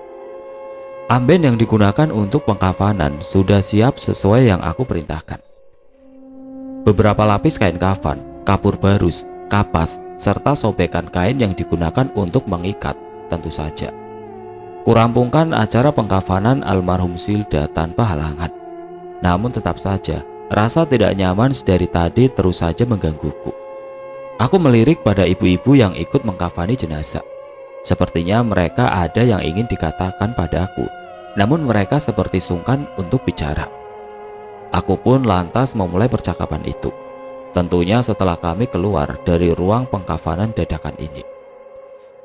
[SPEAKER 1] Amben yang digunakan untuk pengkafanan sudah siap sesuai yang aku perintahkan. Beberapa lapis kain kafan, kapur barus, kapas, serta sobekan kain yang digunakan untuk mengikat, tentu saja. Kurampungkan acara pengkafanan almarhum Silda tanpa halangan. Namun tetap saja, rasa tidak nyaman sedari tadi terus saja menggangguku. Aku melirik pada ibu-ibu yang ikut mengkafani jenazah. Sepertinya mereka ada yang ingin dikatakan padaku, namun mereka seperti sungkan untuk bicara. Aku pun lantas memulai percakapan itu. Tentunya setelah kami keluar dari ruang pengkafanan dadakan ini.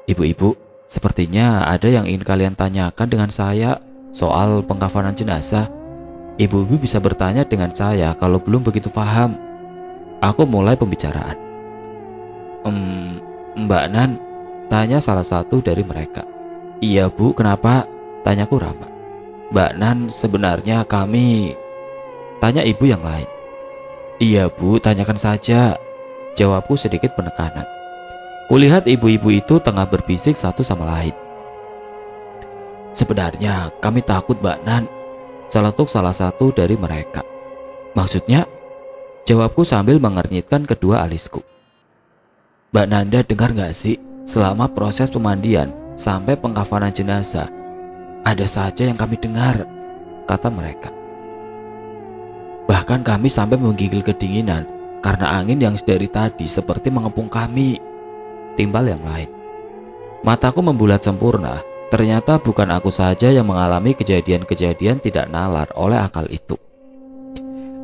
[SPEAKER 1] Ibu-ibu, sepertinya ada yang ingin kalian tanyakan dengan saya soal pengkafanan jenazah. Ibu-ibu bisa bertanya dengan saya kalau belum begitu paham. Aku mulai pembicaraan. Mbak Nan, tanya salah satu dari mereka. Iya bu, kenapa? Tanyaku ramah. Mbak Nan, sebenarnya kami... Tanya ibu yang lain. Iya bu, tanyakan saja, jawabku sedikit penekanan. Kulihat ibu-ibu itu tengah berbisik satu sama lain. Sebenarnya kami takut Mbak Nan, celetuk salah satu dari mereka. Maksudnya? Jawabku sambil mengernyitkan kedua alisku. Mbak Nanda dengar gak sih, selama proses pemandian sampai pengkafanan jenazah, ada saja yang kami dengar, kata mereka. Bahkan kami sampai menggigil kedinginan karena angin yang sedari tadi seperti mengepung kami, timbal yang lain. Mataku membulat sempurna. Ternyata bukan aku saja yang mengalami kejadian-kejadian tidak nalar oleh akal itu.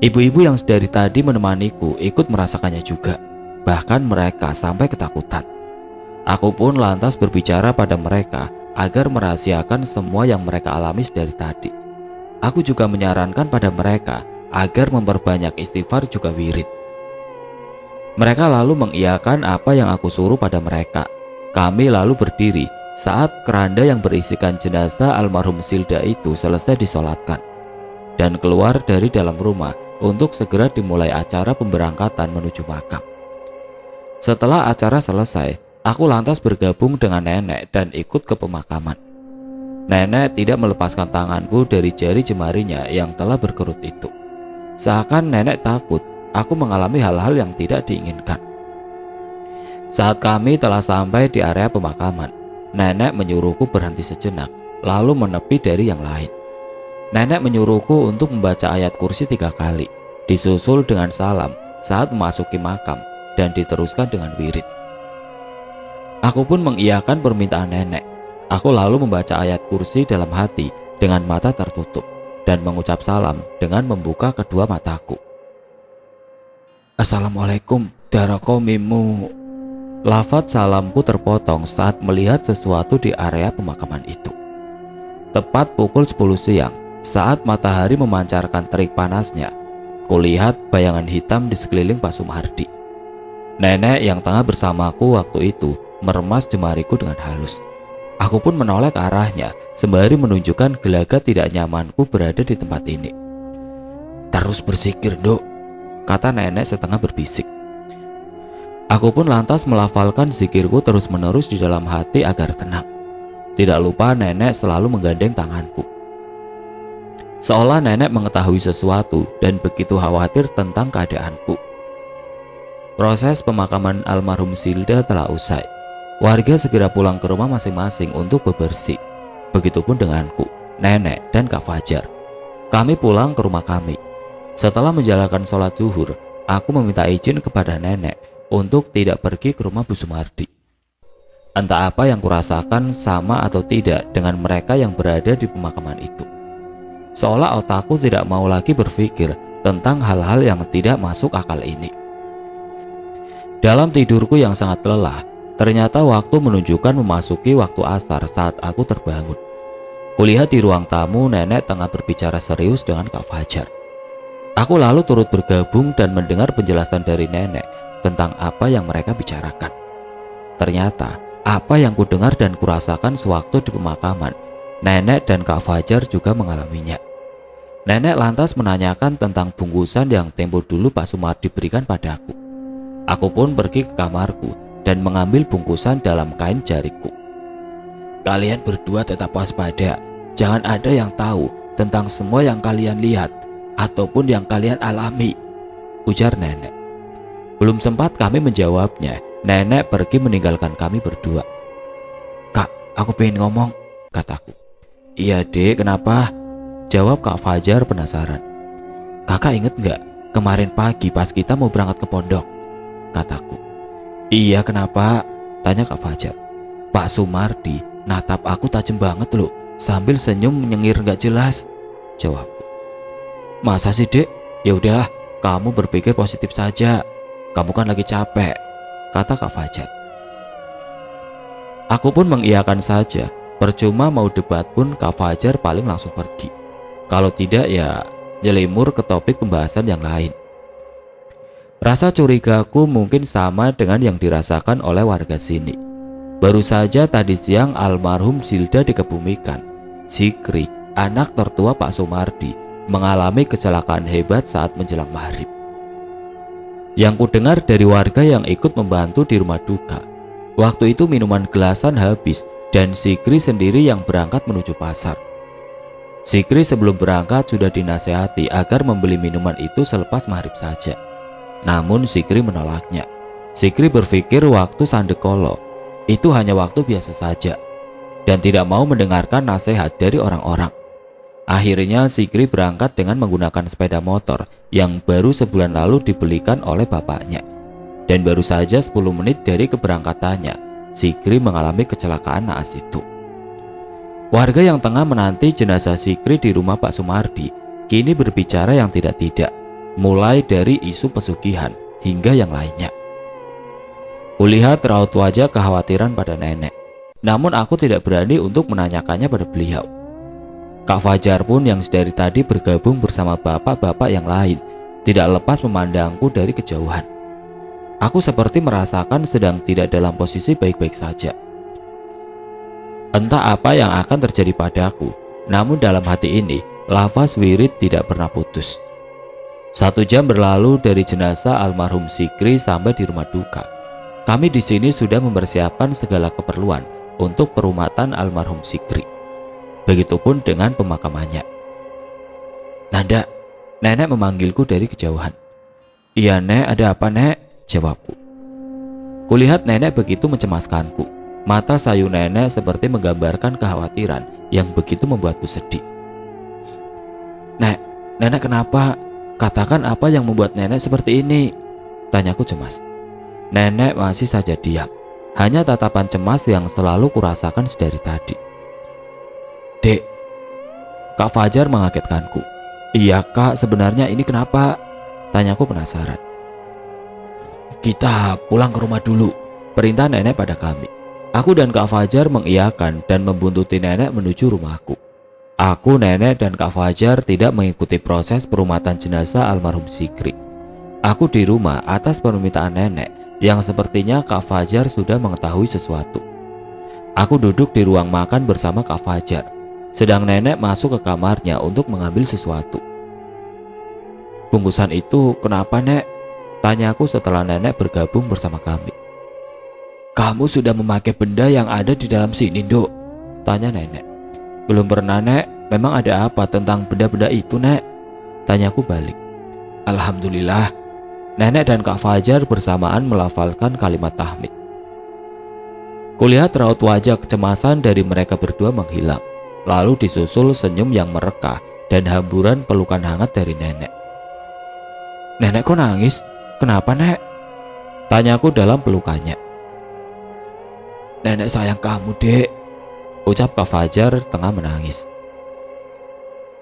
[SPEAKER 1] Ibu-ibu yang sedari tadi menemaniku ikut merasakannya juga. Bahkan mereka sampai ketakutan. Aku pun lantas berbicara pada mereka agar merahasiakan semua yang mereka alami sedari tadi. Aku juga menyarankan pada mereka agar memperbanyak istighfar juga wirid. Mereka lalu mengiyakan apa yang aku suruh pada mereka. Kami lalu berdiri saat keranda yang berisikan jenazah almarhum Silda itu selesai disolatkan dan keluar dari dalam rumah untuk segera dimulai acara pemberangkatan menuju makam. Setelah acara selesai, aku lantas bergabung dengan nenek dan ikut ke pemakaman. Nenek tidak melepaskan tanganku dari jari jemarinya yang telah berkerut itu. Seakan nenek takut aku mengalami hal-hal yang tidak diinginkan. Saat kami telah sampai di area pemakaman, nenek menyuruhku berhenti sejenak, lalu menepi dari yang lain. Nenek menyuruhku untuk membaca ayat kursi 3 kali, disusul dengan salam saat memasuki makam, dan diteruskan dengan wirid. Aku pun mengiyakan permintaan nenek. Aku lalu membaca ayat kursi dalam hati dengan mata tertutup dan mengucap salam dengan membuka kedua mataku. Assalamualaikum daraqomimu. Lafaz salamku terpotong saat melihat sesuatu di area pemakaman itu. Tepat pukul 10 siang, saat matahari memancarkan terik panasnya, kulihat bayangan hitam di sekeliling Pak Sumardi. Nenek yang tengah bersamaku waktu itu meremas jemariku dengan halus. Aku pun menoleh ke arahnya sembari menunjukkan gelagat tidak nyamanku berada di tempat ini. "Terus berzikir, Dok," kata nenek setengah berbisik. Aku pun lantas melafalkan zikirku terus-menerus di dalam hati agar tenang. Tidak lupa nenek selalu menggandeng tanganku, seolah nenek mengetahui sesuatu dan begitu khawatir tentang keadaanku. Proses pemakaman almarhum Silda telah usai. Warga segera pulang ke rumah masing-masing untuk bebersih. Begitupun denganku, nenek, dan Kak Fajar. Kami pulang ke rumah kami. Setelah menjalankan sholat zuhur, aku meminta izin kepada nenek untuk tidak pergi ke rumah Bu Sumardi. Entah apa yang kurasakan sama atau tidak dengan mereka yang berada di pemakaman itu. Seolah otakku tidak mau lagi berpikir tentang hal-hal yang tidak masuk akal ini. Dalam tidurku yang sangat lelah, ternyata waktu menunjukkan memasuki waktu asar saat aku terbangun. Kulihat di ruang tamu nenek tengah berbicara serius dengan Kak Fajar. Aku lalu turut bergabung dan mendengar penjelasan dari nenek tentang apa yang mereka bicarakan. Ternyata apa yang kudengar dan kurasakan sewaktu di pemakaman, nenek dan Kak Fajar juga mengalaminya. Nenek lantas menanyakan tentang bungkusan yang tempo dulu Pak Sumardi berikan padaku. Aku pun pergi ke kamarku dan mengambil bungkusan dalam kain jariku. "Kalian berdua tetap waspada, jangan ada yang tahu tentang semua yang kalian lihat ataupun yang kalian alami," ujar nenek. Belum sempat kami menjawabnya, nenek pergi meninggalkan kami berdua. "Kak, aku pengen ngomong," kataku. "Iya dek, kenapa?" jawab Kak Fajar penasaran. "Kakak inget gak kemarin pagi pas kita mau berangkat ke pondok?" kataku. "Iya, kenapa?" tanya Kak Fajar. "Pak Sumardi natap aku tajam banget loh, sambil senyum menyengir gak jelas," jawabku. "Masa sih dek? Ya udahlah, kamu berpikir positif saja. Kamu kan lagi capek," kata Kak Fajar. Aku pun mengiyakan saja. Percuma mau debat pun Kak Fajar paling langsung pergi. Kalau tidak ya nyelimur ke topik pembahasan yang lain. Rasa curigaku mungkin sama dengan yang dirasakan oleh warga sini. Baru saja tadi siang almarhum Silda dikebumikan. Zikri, anak tertua Pak Sumardi, mengalami kecelakaan hebat saat menjelang maghrib. Yang kudengar dari warga yang ikut membantu di rumah duka, waktu itu minuman gelasan habis dan Zikri sendiri yang berangkat menuju pasar. Zikri sebelum berangkat sudah dinasehati agar membeli minuman itu selepas maghrib saja. Namun Zikri menolaknya. Zikri berpikir waktu sandekolo itu hanya waktu biasa saja dan tidak mau mendengarkan nasihat dari orang-orang. Akhirnya Zikri berangkat dengan menggunakan sepeda motor yang baru sebulan lalu dibelikan oleh bapaknya. Dan baru saja 10 menit dari keberangkatannya, Zikri mengalami kecelakaan naas itu. Warga yang tengah menanti jenazah Zikri di rumah Pak Sumardi kini berbicara yang tidak-tidak, mulai dari isu pesugihan hingga yang lainnya. Kulihat raut wajah kekhawatiran pada nenek, namun aku tidak berani untuk menanyakannya pada beliau. Kak Fajar pun yang dari tadi bergabung bersama bapak-bapak yang lain tidak lepas memandangku dari kejauhan. Aku seperti merasakan sedang tidak dalam posisi baik-baik saja. Entah apa yang akan terjadi padaku, namun dalam hati ini lafaz wirid tidak pernah putus. 1 jam berlalu dari jenazah almarhum Zikri sampai di rumah duka. Kami di sini sudah mempersiapkan segala keperluan untuk perumatan almarhum Zikri. Begitupun dengan pemakamannya. "Nanda," nenek memanggilku dari kejauhan. "Iya nek, ada apa nek?" jawabku. Kulihat nenek begitu mencemaskanku. Mata sayu nenek seperti menggambarkan kekhawatiran yang begitu membuatku sedih. Nenek kenapa? Katakan apa yang membuat nenek seperti ini?" tanyaku cemas. Nenek masih saja diam. Hanya tatapan cemas yang selalu kurasakan sedari tadi. "Dek," Kak Fajar mengagetkanku. "Iya kak, sebenarnya ini kenapa?" tanyaku penasaran. "Kita pulang ke rumah dulu," perintah nenek pada kami. Aku dan Kak Fajar mengiyakan dan membuntuti nenek menuju rumahku. Aku, nenek, dan Kak Fajar tidak mengikuti proses perumatan jenazah almarhum Zikri. Aku di rumah atas permintaan nenek yang sepertinya Kak Fajar sudah mengetahui sesuatu. Aku duduk di ruang makan bersama Kak Fajar, sedang nenek masuk ke kamarnya untuk mengambil sesuatu. Bungkusan itu kenapa, Nek? Tanyaku setelah nenek bergabung bersama kami. Kamu sudah memakai benda yang ada di dalam sini, Dok? Tanya nenek. Belum pernah, Nek. Memang ada apa tentang benda-benda itu, Nek? Tanyaku balik. Alhamdulillah. Nenek dan Kak Fajar bersamaan melafalkan kalimat tahmid. Kulihat raut wajah kecemasan dari mereka berdua menghilang, lalu disusul senyum yang merekah dan hamburan pelukan hangat dari nenek. Nenek kok nangis? Kenapa, Nek? Tanyaku dalam pelukannya. Nenek sayang kamu, Dek, ucap Kak Fajar tengah menangis.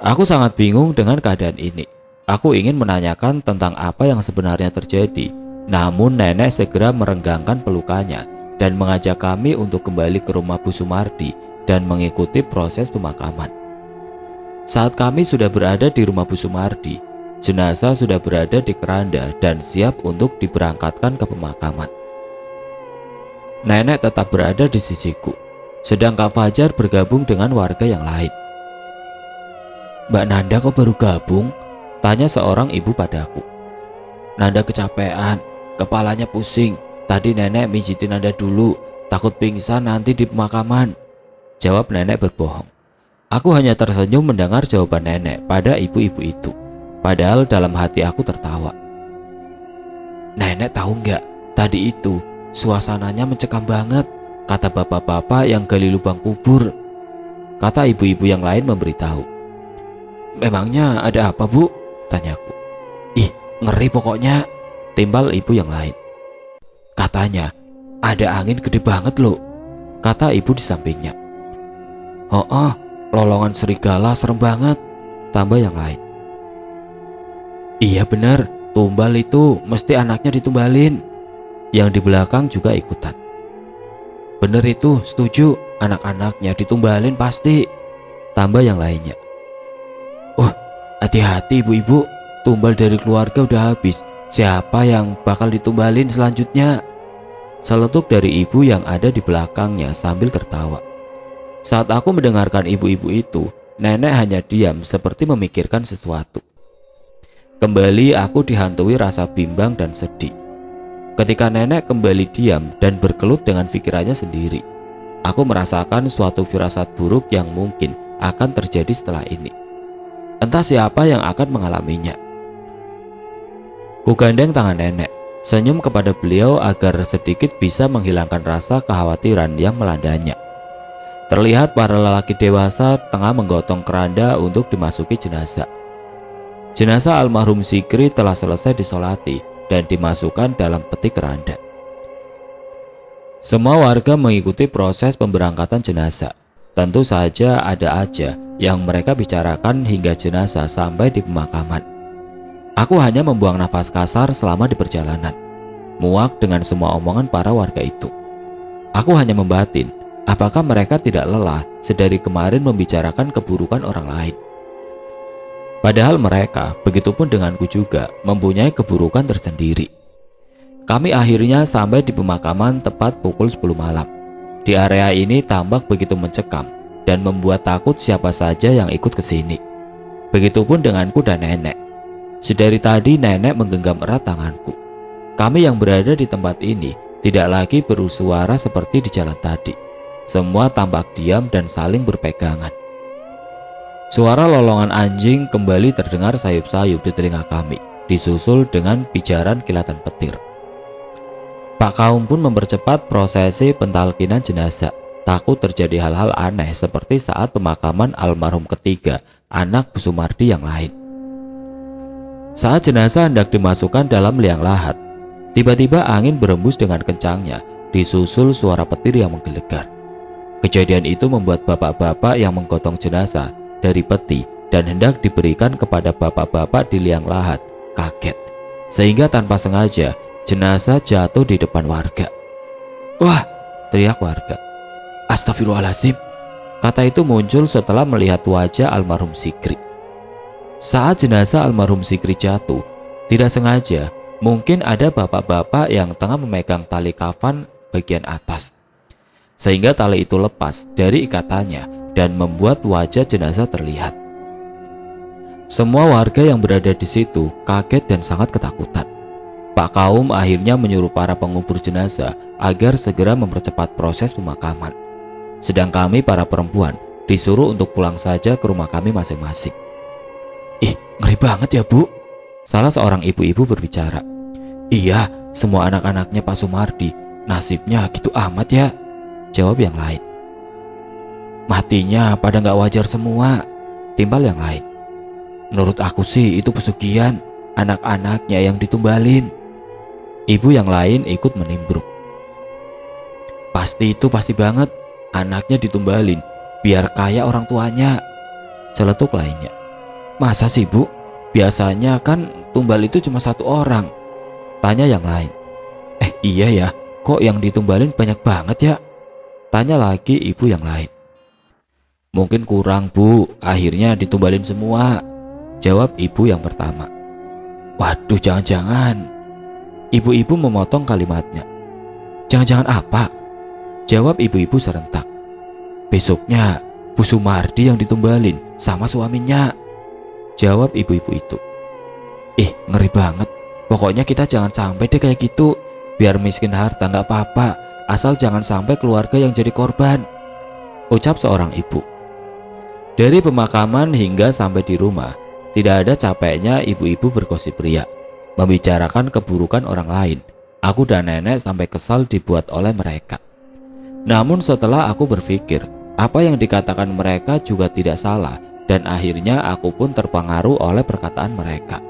[SPEAKER 1] Aku sangat bingung dengan keadaan ini. Aku ingin menanyakan tentang apa yang sebenarnya terjadi, namun nenek segera merenggangkan pelukannya dan mengajak kami untuk kembali ke rumah Bu Sumardi dan mengikuti proses pemakaman. Saat kami sudah berada di rumah Bu Sumardi, jenazah sudah berada di keranda dan siap untuk diberangkatkan ke pemakaman. Nenek tetap berada di sisiku, sedang Kak Fajar bergabung dengan warga yang lain. Mbak Nanda kok baru gabung? Tanya seorang ibu padaku. Nanda kecapean, kepalanya pusing. Tadi nenek mijitin Nanda dulu, takut pingsan nanti di pemakaman. Jawab nenek berbohong. Aku hanya tersenyum mendengar jawaban nenek pada ibu-ibu itu. Padahal dalam hati aku tertawa. Nenek tahu nggak, tadi itu suasananya mencekam banget, kata bapak-bapak yang gali lubang kubur. Kata ibu-ibu yang lain memberitahu. Memangnya ada apa, Bu? Tanyaku. Ih, ngeri pokoknya, timbal ibu yang lain. Katanya ada angin gede banget loh, kata ibu di sampingnya. Oh, lolongan serigala serem banget, tambah yang lain. Iya benar, tumbal itu mesti anaknya ditumbalin. Yang di belakang juga ikutan. Bener itu, setuju, anak-anaknya ditumbalin pasti, tambah yang lainnya. Hati-hati ibu-ibu, tumbal dari keluarga udah habis. Siapa yang bakal ditumbalin selanjutnya? Seletuk dari ibu yang ada di belakangnya sambil tertawa. Saat aku mendengarkan ibu-ibu itu, nenek hanya diam seperti memikirkan sesuatu. Kembali aku dihantui rasa bimbang dan sedih. Ketika nenek kembali diam dan berkelut dengan pikirannya sendiri, aku merasakan suatu firasat buruk yang mungkin akan terjadi setelah ini. Entah siapa yang akan mengalaminya. Kugandeng tangan nenek, senyum kepada beliau agar sedikit bisa menghilangkan rasa kekhawatiran yang melandanya. Terlihat para lelaki dewasa tengah menggotong keranda untuk dimasuki jenazah. Jenazah almarhum Zikri telah selesai disolati dan dimasukkan dalam peti keranda. Semua warga mengikuti proses pemberangkatan jenazah. Tentu saja ada aja yang mereka bicarakan hingga jenazah sampai di pemakaman. Aku hanya membuang nafas kasar selama di perjalanan, muak dengan semua omongan para warga itu. Aku hanya membatin, apakah mereka tidak lelah sedari kemarin membicarakan keburukan orang lain. Padahal mereka, begitupun denganku juga, mempunyai keburukan tersendiri. Kami akhirnya sampai di pemakaman tepat pukul 10 malam. Di area ini tambak begitu mencekam dan membuat takut siapa saja yang ikut ke sini. Begitupun denganku dan nenek. Sedari tadi nenek menggenggam erat tanganku. Kami yang berada di tempat ini tidak lagi bersuara seperti di jalan tadi. Semua tampak diam dan saling berpegangan. Suara lolongan anjing kembali terdengar sayup-sayup di telinga kami, disusul dengan pijaran kilatan petir. Pak Kaum pun mempercepat prosesi pentalkinan jenazah. Takut terjadi hal-hal aneh seperti saat pemakaman almarhum ketiga anak Bu Sumardi yang lain. Saat jenazah hendak dimasukkan dalam liang lahat, tiba-tiba angin berembus dengan kencangnya, disusul suara petir yang menggelegar. Kejadian itu membuat bapak-bapak yang menggotong jenazah dari peti dan hendak diberikan kepada bapak-bapak di liang lahat kaget, sehingga tanpa sengaja jenazah jatuh di depan warga. Wah, teriak warga. Astagfirullahaladzim. Kata itu muncul setelah melihat wajah almarhum Zikri. Saat jenazah almarhum Zikri jatuh, tidak sengaja mungkin ada bapak-bapak yang tengah memegang tali kafan bagian atas, sehingga tali itu lepas dari ikatannya dan membuat wajah jenazah terlihat. Semua warga yang berada di situ kaget dan sangat ketakutan. Pak Kaum akhirnya menyuruh para pengubur jenazah agar segera mempercepat proses pemakaman. Sedang kami para perempuan disuruh untuk pulang saja ke rumah kami masing-masing. Ih, ngeri banget ya Bu. Salah seorang ibu-ibu berbicara. Iya, semua anak-anaknya Pak Sumardi nasibnya gitu amat ya, jawab yang lain. Matinya pada nggak wajar semua, timbal yang lain. Menurut aku sih itu pesugihan, anak-anaknya yang ditumbalin. Ibu yang lain ikut menimbrung. Pasti banget, anaknya ditumbalin biar kaya orang tuanya, celetuk lainnya. Masa sih Bu? Biasanya kan tumbal itu cuma satu orang, tanya yang lain. Iya ya, kok yang ditumbalin banyak banget ya, tanya lagi ibu yang lain. Mungkin kurang Bu, akhirnya ditumbalin semua, jawab ibu yang pertama. Waduh, jangan-jangan. Ibu-ibu memotong kalimatnya. Jangan-jangan apa? Jawab ibu-ibu serentak. Besoknya Bu Sumardi yang ditumbalin sama suaminya, jawab ibu-ibu itu. Ngeri banget. Pokoknya kita jangan sampai deh kayak gitu. Biar miskin harta gak apa-apa, asal jangan sampai keluarga yang jadi korban, ucap seorang ibu. Dari pemakaman hingga sampai di rumah, tidak ada capeknya ibu-ibu bergosip ria, membicarakan keburukan orang lain. Aku dan nenek sampai kesal dibuat oleh mereka. Namun setelah aku berpikir, apa yang dikatakan mereka juga tidak salah, dan akhirnya aku pun terpengaruh oleh perkataan mereka.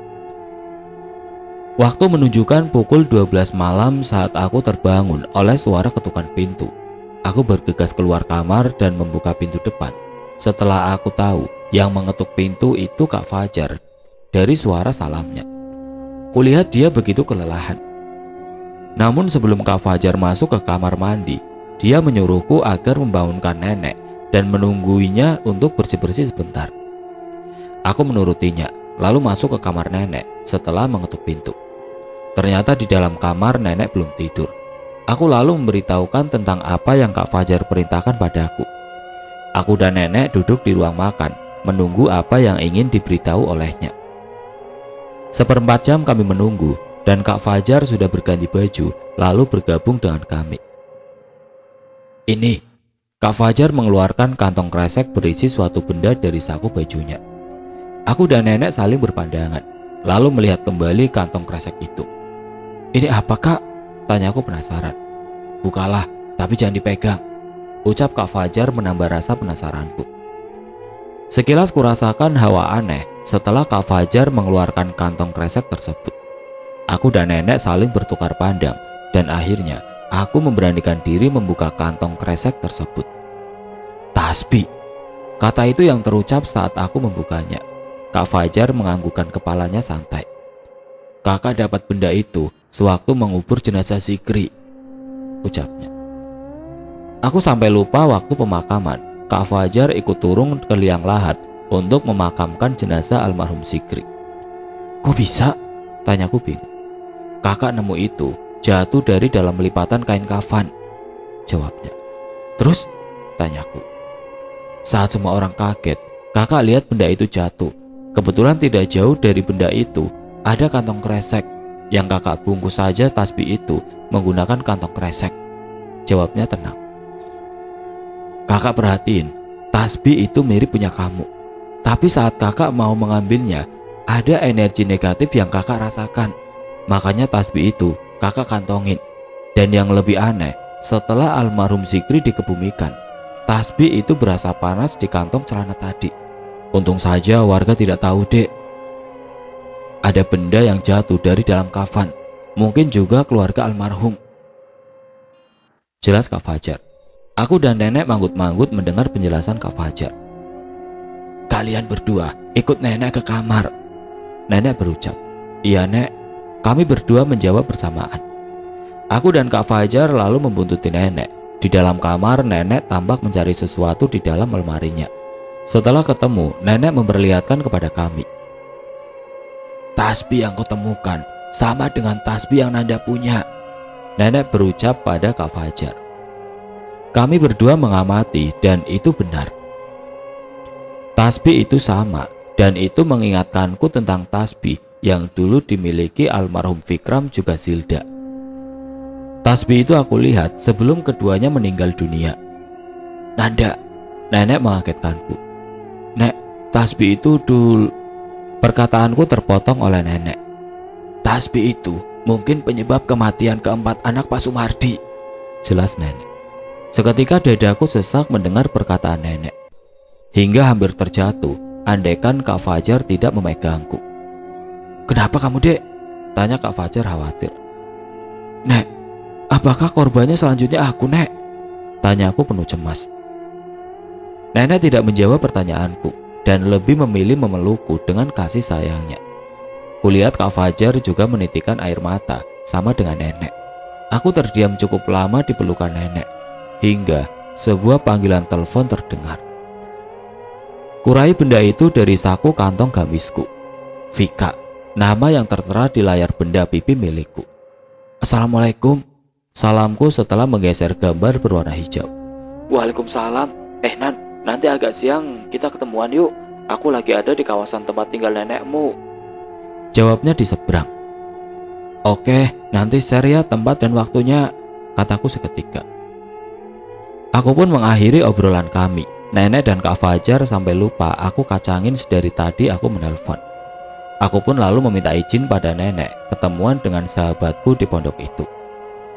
[SPEAKER 1] Waktu menunjukkan pukul 12 malam saat aku terbangun oleh suara ketukan pintu. Aku bergegas keluar kamar dan membuka pintu depan. Setelah aku tahu yang mengetuk pintu itu Kak Fajar dari suara salamnya. Kulihat dia begitu kelelahan. Namun sebelum Kak Fajar masuk ke kamar mandi, dia menyuruhku agar membangunkan nenek dan menungguinya untuk bersih-bersih sebentar. Aku menurutinya, lalu masuk ke kamar nenek setelah mengetuk pintu. Ternyata di dalam kamar nenek belum tidur. Aku lalu memberitahukan tentang apa yang Kak Fajar perintahkan padaku. Aku dan nenek duduk di ruang makan, menunggu apa yang ingin diberitahu olehnya. 1/4 jam kami menunggu, dan Kak Fajar sudah berganti baju, lalu bergabung dengan kami. Ini, Kak Fajar mengeluarkan kantong kresek berisi suatu benda dari saku bajunya. Aku dan nenek saling berpandangan, lalu melihat kembali kantong kresek itu. Ini apa Kak? Tanyaku penasaran. Bukalah, tapi jangan dipegang, ucap Kak Fajar menambah rasa penasaranku. Sekilas kurasakan hawa aneh setelah Kak Fajar mengeluarkan kantong kresek tersebut. Aku dan nenek saling bertukar pandang, dan akhirnya aku memberanikan diri membuka kantong kresek tersebut. Tasbih, kata itu yang terucap saat aku membukanya. Kak Fajar menganggukkan kepalanya santai. Kakak dapat benda itu sewaktu mengubur jenazah Zikri, ucapnya. Aku sampai lupa waktu pemakaman Kak Fajar ikut turun ke liang lahat untuk memakamkan jenazah almarhum Zikri. Kok bisa? Tanyaku bingung. Kakak nemu itu jatuh dari dalam lipatan kain kafan, jawabnya. Terus? Tanyaku. Saat semua orang kaget, kakak lihat benda itu jatuh. Kebetulan tidak jauh dari benda itu ada kantong kresek yang kakak bungkus saja tasbih itu menggunakan kantong kresek, jawabnya tenang. Kakak perhatiin, tasbih itu mirip punya kamu. Tapi saat kakak mau mengambilnya, ada energi negatif yang kakak rasakan. Makanya tasbih itu kakak kantongin. Dan yang lebih aneh, setelah almarhum Zikri dikebumikan, tasbih itu berasa panas di kantong celana tadi. Untung saja warga tidak tahu, Dek. Ada benda yang jatuh dari dalam kafan, mungkin juga keluarga almarhum, jelas Kak Fajar. Aku dan nenek manggut-manggut mendengar penjelasan Kak Fajar. Kalian berdua ikut nenek ke kamar, nenek berucap. Iya Nek, kami berdua menjawab bersamaan. Aku dan Kak Fajar lalu membuntuti nenek. Di dalam kamar, nenek tampak mencari sesuatu di dalam lemarinya. Setelah ketemu, nenek memperlihatkan kepada kami. "Tasbih yang kutemukan sama dengan tasbih yang Nanda punya," nenek berucap pada Kak Fajar. Kami berdua mengamati dan itu benar. Tasbih itu sama dan itu mengingatkanku tentang tasbih yang dulu dimiliki almarhum Vikram juga Zilda. Tasbih itu aku lihat sebelum keduanya meninggal dunia. "Nanda," nenek mengagetkanku. "Nek, tasbih itu dul..." Perkataanku terpotong oleh nenek. "Tasbih itu mungkin penyebab kematian keempat anak Pak Sumardi," jelas nenek. Seketika dadaku sesak mendengar perkataan nenek. Hingga hampir terjatuh andaikan Kak Fajar tidak memegangku. "Kenapa kamu, Dek?" tanya Kak Fajar khawatir. "Nek, apakah korbannya selanjutnya aku, Nek?" tanyaku penuh cemas. Nenek tidak menjawab pertanyaanku dan lebih memilih memelukku dengan kasih sayangnya. Kulihat Kak Fajar juga menitikkan air mata sama dengan nenek. Aku terdiam cukup lama di pelukan nenek hingga sebuah panggilan telepon terdengar. Kurai benda itu dari saku kantong gamisku. Vika, nama yang tertera di layar benda pipi milikku. "Assalamualaikum," salamku setelah menggeser gambar berwarna hijau. "Waalaikumsalam. Nan, nanti agak siang kita ketemuan yuk. Aku lagi ada di kawasan tempat tinggal nenekmu," jawabnya di seberang. "Oke, nanti share ya tempat dan waktunya," kataku seketika. Aku pun mengakhiri obrolan kami. Nenek dan Kak Fajar sampai lupa aku kacangin sedari tadi aku menelpon. Aku pun lalu meminta izin pada nenek ketemuan dengan sahabatku di pondok itu.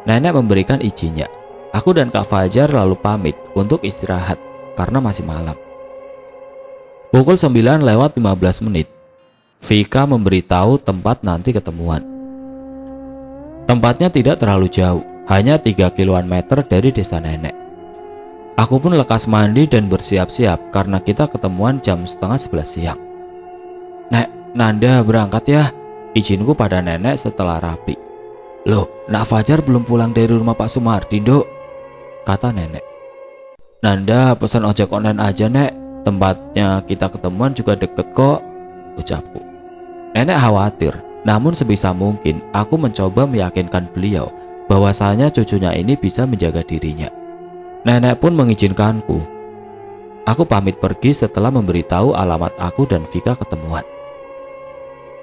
[SPEAKER 1] Nenek memberikan izinnya. Aku dan Kak Fajar lalu pamit untuk istirahat karena masih malam. Pukul 9:15, Vika memberitahu tempat nanti ketemuan. Tempatnya tidak terlalu jauh, hanya 3 kilometer dari desa nenek. Aku pun lekas mandi dan bersiap-siap karena kita ketemuan jam 10:30 siang. "Nek, Nanda berangkat ya," izinku pada nenek setelah rapi. "Loh, Nak Fajar belum pulang dari rumah Pak Sumardi, Dok," kata nenek. "Nanda pesan ojek online aja, Nek. Tempatnya kita ketemuan juga deket kok," ucapku. Nenek khawatir, namun sebisa mungkin aku mencoba meyakinkan beliau bahwasanya cucunya ini bisa menjaga dirinya. Nenek pun mengizinkanku. Aku pamit pergi setelah memberitahu alamat aku dan Vika ketemuan.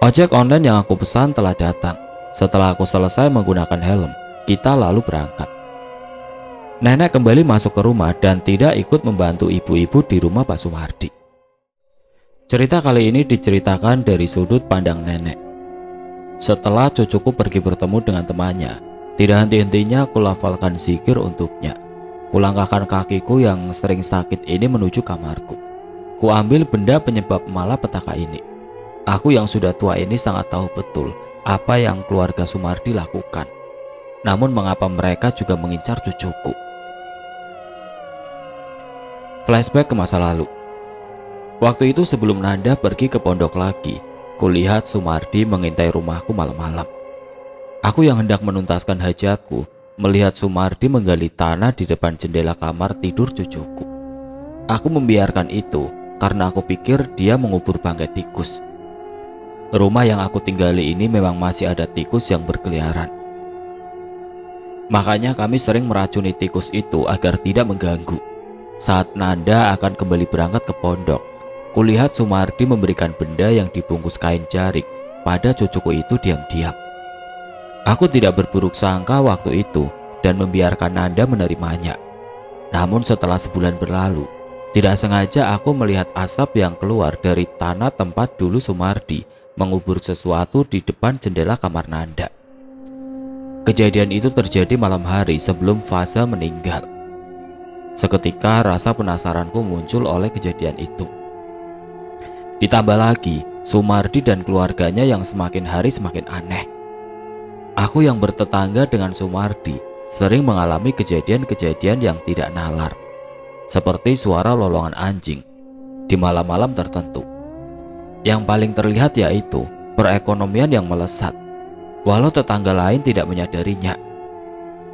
[SPEAKER 1] Ojek online yang aku pesan telah datang. Setelah aku selesai menggunakan helm, kita lalu berangkat. Nenek kembali masuk ke rumah dan tidak ikut membantu ibu-ibu di rumah Pak Sumardi. Cerita kali ini diceritakan dari sudut pandang nenek. Setelah cucuku pergi bertemu dengan temannya, tidak henti-hentinya aku lafalkan zikir untuknya. Kulangkahkan kakiku yang sering sakit ini menuju kamarku. Ku ambil benda penyebab malapetaka ini. Aku yang sudah tua ini sangat tahu betul apa yang keluarga Sumardi lakukan. Namun mengapa mereka juga mengincar cucuku? Flashback ke masa lalu. Waktu itu sebelum Nanda pergi ke pondok lagi, kulihat Sumardi mengintai rumahku malam-malam. Aku yang hendak menuntaskan hajatku melihat Sumardi menggali tanah di depan jendela kamar tidur cucuku. Aku membiarkan itu karena aku pikir dia mengubur bangkai tikus. Rumah yang aku tinggali ini memang masih ada tikus yang berkeliaran. Makanya kami sering meracuni tikus itu agar tidak mengganggu. Saat Nanda akan kembali berangkat ke pondok, kulihat Sumardi memberikan benda yang dibungkus kain jarik pada cucuku itu diam-diam. Aku tidak berburuk sangka waktu itu dan membiarkan Nanda menerimanya. Namun setelah sebulan berlalu, tidak sengaja aku melihat asap yang keluar dari tanah tempat dulu Sumardi mengubur sesuatu di depan jendela kamar Nanda. Kejadian itu terjadi malam hari sebelum Fasa meninggal. Seketika rasa penasaranku muncul oleh kejadian itu. Ditambah lagi Sumardi dan keluarganya yang semakin hari semakin aneh. Aku yang bertetangga dengan Sumardi sering mengalami kejadian-kejadian yang tidak nalar, seperti suara lolongan anjing di malam-malam tertentu. Yang paling terlihat yaitu perekonomian yang melesat, walau tetangga lain tidak menyadarinya.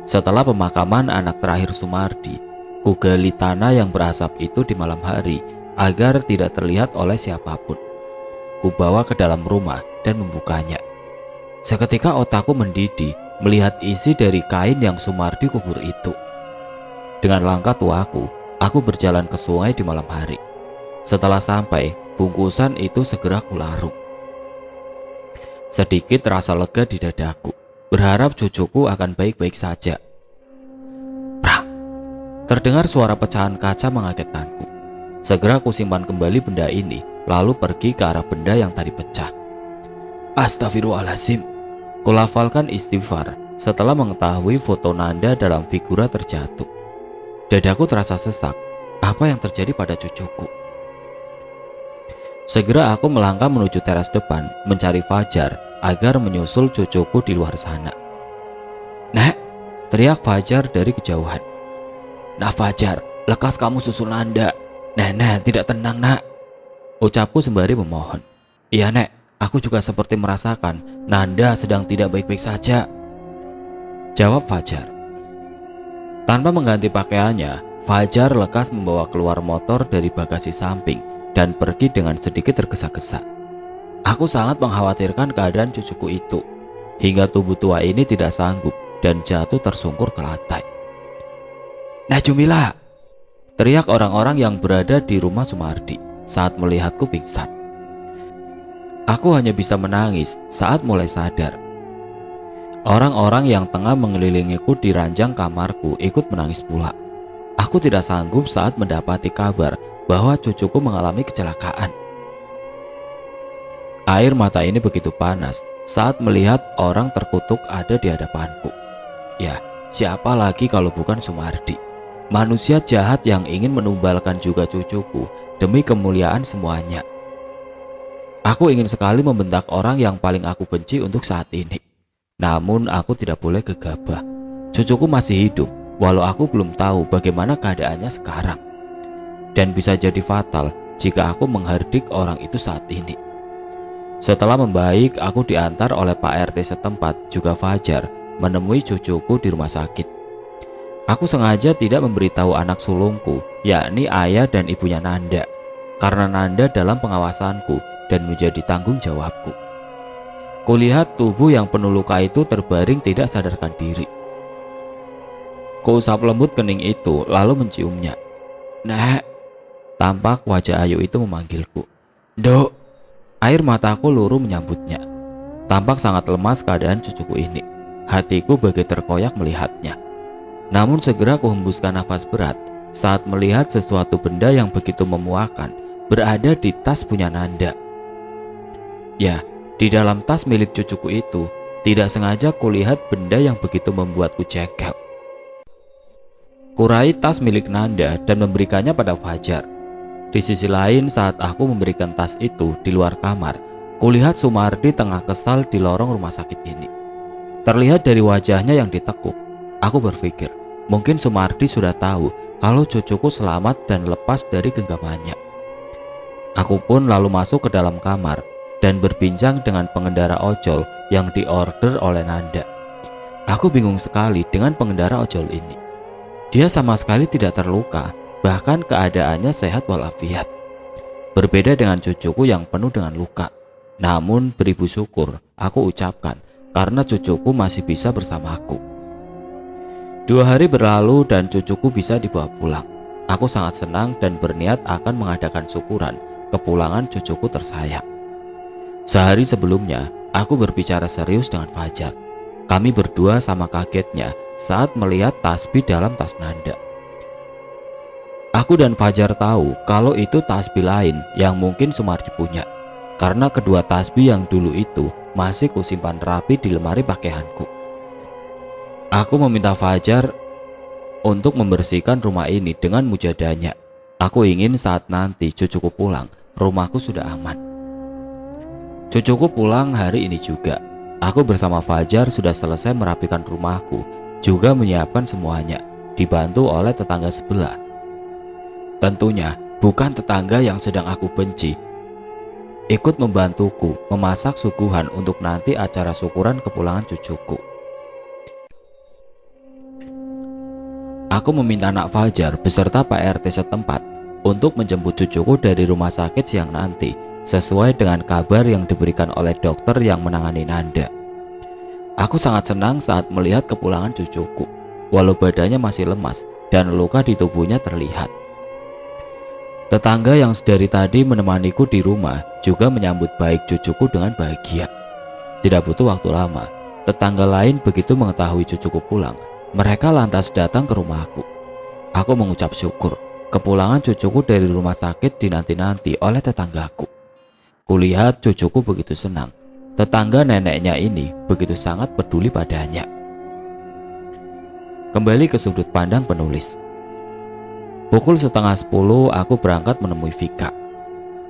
[SPEAKER 1] Setelah pemakaman anak terakhir Sumardi, kugali tanah yang berasap itu di malam hari agar tidak terlihat oleh siapapun. Kubawa ke dalam rumah dan membukanya. Seketika otakku mendidih melihat isi dari kain yang Sumardi kubur itu. Dengan langkah tuaku, aku berjalan ke sungai di malam hari. Setelah sampai, bungkusan itu segera kularung. Sedikit rasa lega di dadaku, berharap cucuku akan baik-baik saja. Prak! Terdengar suara pecahan kaca mengagetkanku. Segera kusimpan kembali benda ini, lalu pergi ke arah benda yang tadi pecah. Astagfirullahaladzim. Kulafalkan istighfar setelah mengetahui foto Nanda dalam figura terjatuh. Dadaku terasa sesak. Apa yang terjadi pada cucuku? Segera aku melangkah menuju teras depan mencari Fajar agar menyusul cucuku di luar sana. Nek, teriak Fajar dari kejauhan. Nah Fajar, lekas kamu susul Nanda. Nenek tidak tenang nak, ucapku sembari memohon. Iya nek, aku juga seperti merasakan Nanda sedang tidak baik-baik saja, jawab Fajar. Tanpa mengganti pakaiannya, Fajar lekas membawa keluar motor dari bagasi samping dan pergi dengan sedikit tergesa-gesa. Aku sangat mengkhawatirkan keadaan cucuku itu, hingga tubuh tua ini tidak sanggup dan jatuh tersungkur ke lantai. Nah Jumila, teriak orang-orang yang berada di rumah Sumardi saat melihatku pingsan. Aku hanya bisa menangis saat mulai sadar. Orang-orang yang tengah mengelilingiku di ranjang kamarku ikut menangis pula. Aku tidak sanggup saat mendapati kabar bahwa cucuku mengalami kecelakaan. Air mata ini begitu panas saat melihat orang terkutuk ada di hadapanku. Ya, siapa lagi kalau bukan Sumardi, manusia jahat yang ingin menumbalkan juga cucuku demi kemuliaan semuanya. Aku ingin sekali membentak orang yang paling aku benci untuk saat ini. Namun aku tidak boleh gegabah. Cucuku masih hidup, walau aku belum tahu bagaimana keadaannya sekarang. Dan bisa jadi fatal jika aku menghardik orang itu saat ini. Setelah membaik, aku diantar oleh Pak RT setempat juga Fajar menemui cucuku di rumah sakit. Aku sengaja tidak memberitahu anak sulungku, yakni ayah dan ibunya Nanda, karena Nanda dalam pengawasanku dan menjadi tanggung jawabku. Kulihat tubuh yang penuh luka itu terbaring tidak sadarkan diri. Kuusap lembut kening itu lalu menciumnya. Nek, tampak wajah Ayu itu memanggilku. Dok, air mataku luruh menyambutnya. Tampak sangat lemas keadaan cucuku ini. Hatiku bagai terkoyak melihatnya. Namun segera kuhembuskan nafas berat saat melihat sesuatu benda yang begitu memuakan berada di tas punya Nanda. Ya, di dalam tas milik cucuku itu tidak sengaja kulihat benda yang begitu membuatku jengkel. Kurai tas milik Nanda dan memberikannya pada Fajar. Di sisi lain, saat aku memberikan tas itu di luar kamar, kulihat Sumardi tengah kesal di lorong rumah sakit ini. Terlihat dari wajahnya yang ditekuk, aku berpikir mungkin Sumardi sudah tahu kalau cucuku selamat dan lepas dari genggamannya. Aku pun lalu masuk ke dalam kamar dan berbincang dengan pengendara ojol yang diorder oleh Nanda. Aku bingung sekali dengan pengendara ojol ini. Dia sama sekali tidak terluka, bahkan keadaannya sehat walafiat. Berbeda dengan cucuku yang penuh dengan luka. Namun beribu syukur aku ucapkan karena cucuku masih bisa bersamaku. 2 hari berlalu dan cucuku bisa dibawa pulang. Aku sangat senang dan berniat akan mengadakan syukuran kepulangan cucuku tersayang. Sehari sebelumnya, aku berbicara serius dengan Fajar. Kami berdua sama kagetnya saat melihat tasbih dalam tas Nanda. Aku dan Fajar tahu kalau itu tasbih lain yang mungkin Sumardi punya, karena kedua tasbih yang dulu itu masih kusimpan rapi di lemari pakaianku. Aku meminta Fajar untuk membersihkan rumah ini dengan mujadanya. Aku ingin saat nanti cucuku pulang, rumahku sudah aman. Cucuku pulang hari ini juga. Aku bersama Fajar sudah selesai merapikan rumahku, juga menyiapkan semuanya, dibantu oleh tetangga sebelah. Tentunya bukan tetangga yang sedang aku benci. Ikut membantuku memasak suguhan untuk nanti acara syukuran kepulangan cucuku. Aku meminta Nak Fajar beserta Pak RT setempat untuk menjemput cucuku dari rumah sakit siang nanti sesuai dengan kabar yang diberikan oleh dokter yang menangani Nanda. Aku sangat senang saat melihat kepulangan cucuku, walau badannya masih lemas dan luka di tubuhnya terlihat. Tetangga yang sedari tadi menemaniku di rumah juga menyambut baik cucuku dengan bahagia. Tidak butuh waktu lama, tetangga lain begitu mengetahui cucuku pulang, mereka lantas datang ke rumahku. Aku mengucap syukur kepulangan cucuku dari rumah sakit dinanti-nanti oleh tetanggaku. Kulihat cucuku begitu senang. Tetangga neneknya ini begitu sangat peduli padanya. Kembali ke sudut pandang penulis. Pukul 9:30 aku berangkat menemui Vika.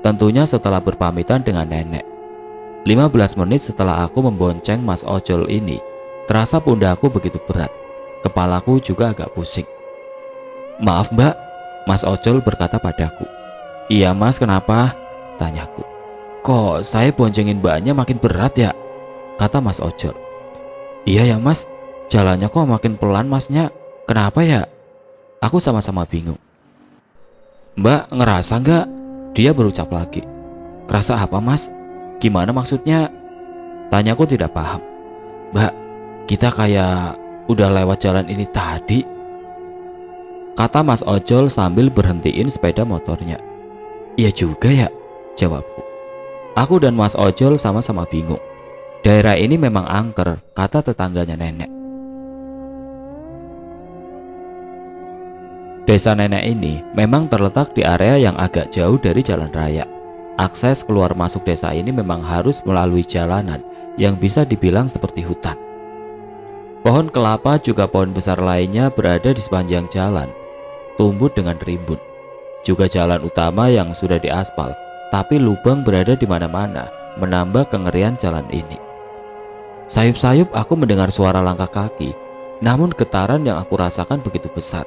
[SPEAKER 1] Tentunya setelah berpamitan dengan nenek. 15 menit setelah aku membonceng Mas Ojol ini, terasa pundakku begitu berat. Kepalaku juga agak pusing. "Maaf Mbak," Mas Ojol berkata padaku. "Iya Mas, kenapa?" tanyaku. "Kok saya boncengin Mbaknya makin berat ya?" kata Mas Ojol. "Iya ya Mas, jalannya kok makin pelan Masnya. Kenapa ya?" Aku sama-sama bingung. "Mbak ngerasa nggak?" dia berucap lagi. "Kerasa apa Mas? Gimana maksudnya?" tanyaku tidak paham. "Mbak, kita kayak udah lewat jalan ini tadi," kata Mas Ojol sambil berhentiin sepeda motornya. "Iya juga ya," jawabku. Aku dan Mas Ojol sama-sama bingung. Daerah ini memang angker, kata tetangganya nenek. Desa nenek ini memang terletak di area yang agak jauh dari jalan raya. Akses keluar masuk desa ini memang harus melalui jalanan yang bisa dibilang seperti hutan. Pohon kelapa juga pohon besar lainnya berada di sepanjang jalan, tumbuh dengan rimbun. Juga jalan utama yang sudah diaspal, tapi lubang berada di mana-mana, menambah kengerian jalan ini. Sayup-sayup aku mendengar suara langkah kaki, namun getaran yang aku rasakan begitu besar.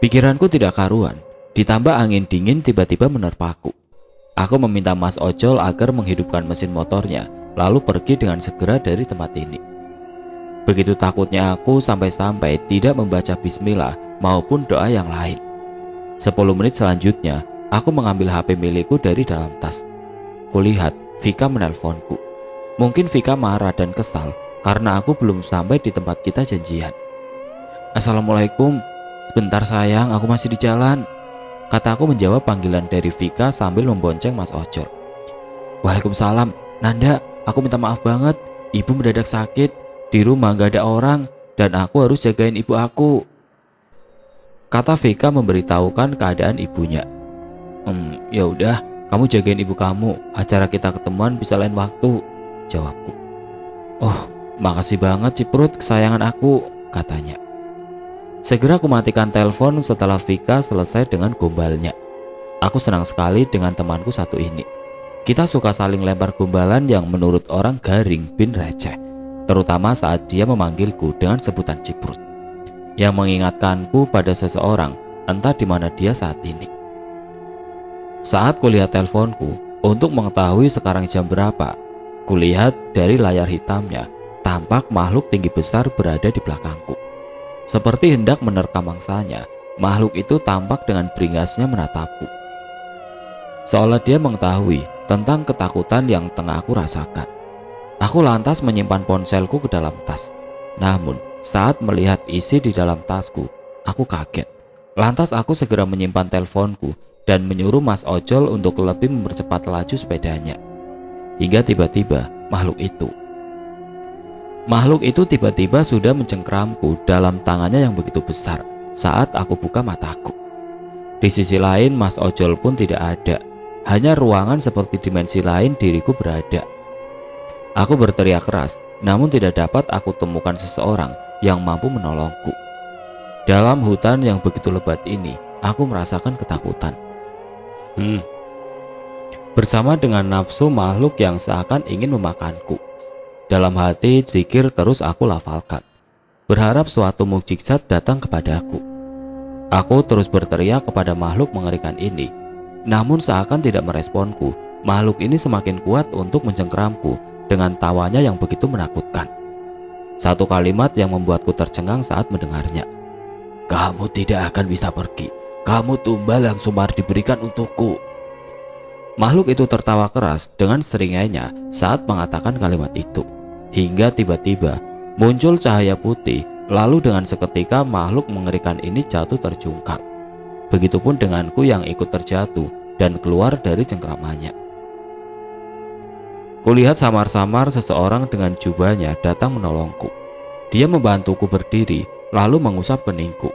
[SPEAKER 1] Pikiranku tidak karuan, ditambah angin dingin tiba-tiba menerpaku. Aku meminta Mas Ojol agar menghidupkan mesin motornya, lalu pergi dengan segera dari tempat ini. Begitu takutnya aku sampai-sampai tidak membaca bismillah maupun doa yang lain. 10 menit selanjutnya, aku mengambil HP milikku dari dalam tas. Kulihat Vika menelponku. Mungkin Vika marah dan kesal karena aku belum sampai di tempat kita janjian. "Assalamualaikum, sebentar sayang, aku masih di jalan," kataku menjawab panggilan dari Vika sambil membonceng Mas Ojol. "Waalaikumsalam, Nanda, aku minta maaf banget, ibu mendadak sakit, di rumah gak ada orang, dan aku harus jagain ibu aku," kata Vika memberitahukan keadaan ibunya. Ya udah, kamu jagain ibu kamu, acara kita ketemuan bisa lain waktu," jawabku. "Oh, makasih banget Ciprut, kesayangan aku," katanya. Segera aku matikan telepon setelah Vika selesai dengan gombalnya. Aku senang sekali dengan temanku satu ini. Kita suka saling lempar gombalan yang menurut orang garing bin receh, terutama saat dia memanggilku dengan sebutan Ciprut, yang mengingatkanku pada seseorang, entah di mana dia saat ini. Saat kulihat teleponku untuk mengetahui sekarang jam berapa, kulihat dari layar hitamnya tampak makhluk tinggi besar berada di belakangku. Seperti hendak menerkam mangsanya, makhluk itu tampak dengan beringasnya menatapku. Seolah dia mengetahui tentang ketakutan yang tengah aku rasakan. Aku lantas menyimpan ponselku ke dalam tas. Namun saat melihat isi di dalam tasku, aku kaget. Lantas aku segera menyimpan teleponku dan menyuruh Mas Ojol untuk lebih mempercepat laju sepedanya. Hingga tiba-tiba Makhluk itu tiba-tiba sudah mencengkramku dalam tangannya yang begitu besar saat aku buka mataku. Di sisi lain Mas Ojol pun tidak ada, hanya ruangan seperti dimensi lain diriku berada. Aku berteriak keras, namun tidak dapat aku temukan seseorang yang mampu menolongku. Dalam hutan yang begitu lebat ini, aku merasakan ketakutan. Bersama dengan nafsu makhluk yang seakan ingin memakanku. Dalam hati zikir terus aku lafalkan, berharap suatu mukjizat datang kepadaku. Aku terus berteriak kepada makhluk mengerikan ini, namun seakan tidak meresponku. Makhluk ini semakin kuat untuk mencengkeramku dengan tawanya yang begitu menakutkan. Satu kalimat yang membuatku tercengang saat mendengarnya. Kamu tidak akan bisa pergi. Kamu tumbal yang Sumardi berikan untukku. Makhluk itu tertawa keras dengan seringainya saat mengatakan kalimat itu. Hingga tiba-tiba muncul cahaya putih, lalu dengan seketika makhluk mengerikan ini jatuh terjungkal. Begitupun denganku yang ikut terjatuh dan keluar dari cengkramannya. Kulihat samar-samar seseorang dengan jubahnya datang menolongku. Dia membantuku berdiri lalu mengusap keningku.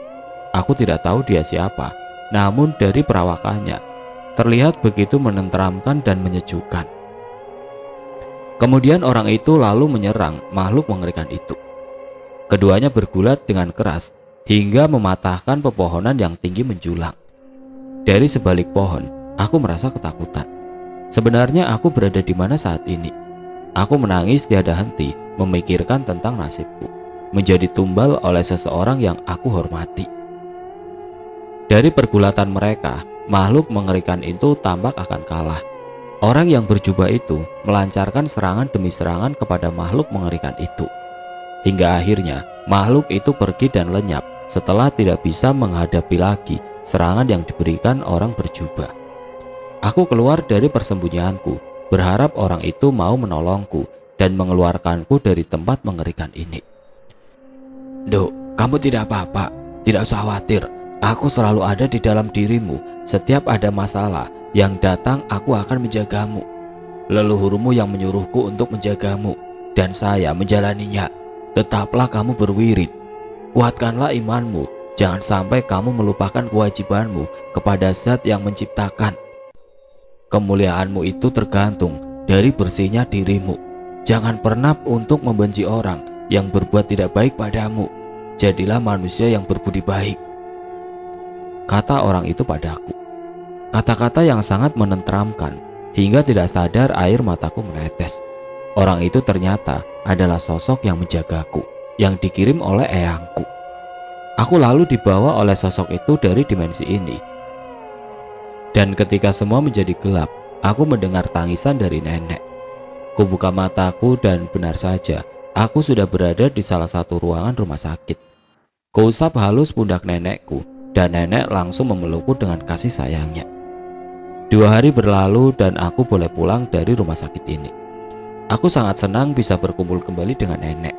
[SPEAKER 1] Aku tidak tahu dia siapa, namun dari perawakannya terlihat begitu menenteramkan dan menyejukkan. Kemudian orang itu lalu menyerang makhluk mengerikan itu. Keduanya bergulat dengan keras hingga mematahkan pepohonan yang tinggi menjulang. Dari sebalik pohon, aku merasa ketakutan. Sebenarnya aku berada di mana saat ini? Aku menangis tiada henti memikirkan tentang nasibku, menjadi tumbal oleh seseorang yang aku hormati. Dari pergulatan mereka, makhluk mengerikan itu tampak akan kalah. Orang yang berjubah itu melancarkan serangan demi serangan kepada makhluk mengerikan itu. Hingga akhirnya makhluk itu pergi dan lenyap setelah tidak bisa menghadapi lagi serangan yang diberikan orang berjubah. Aku keluar dari persembunyianku, berharap orang itu mau menolongku dan mengeluarkanku dari tempat mengerikan ini. Duk, kamu tidak apa-apa, tidak usah khawatir. Aku selalu ada di dalam dirimu. Setiap ada masalah yang datang, aku akan menjagamu. Leluhurmu yang menyuruhku untuk menjagamu, dan saya menjalaninya. Tetaplah kamu berwirid. Kuatkanlah imanmu. Jangan sampai kamu melupakan kewajibanmu kepada Zat yang menciptakan. Kemuliaanmu itu tergantung dari bersihnya dirimu. Jangan pernah untuk membenci orang yang berbuat tidak baik padamu. Jadilah manusia yang berbudi baik, kata orang itu padaku. Kata-kata yang sangat menenteramkan hingga tidak sadar air mataku menetes. Orang itu ternyata adalah sosok yang menjagaku, yang dikirim oleh eyangku. Aku lalu dibawa oleh sosok itu dari dimensi ini. Dan ketika semua menjadi gelap, aku mendengar tangisan dari nenek. Kubuka mataku dan benar saja, aku sudah berada di salah satu ruangan rumah sakit. Kuusap halus pundak nenekku dan nenek langsung memelukku dengan kasih sayangnya. 2 hari berlalu dan aku boleh pulang dari rumah sakit ini. Aku sangat senang bisa berkumpul kembali dengan nenek.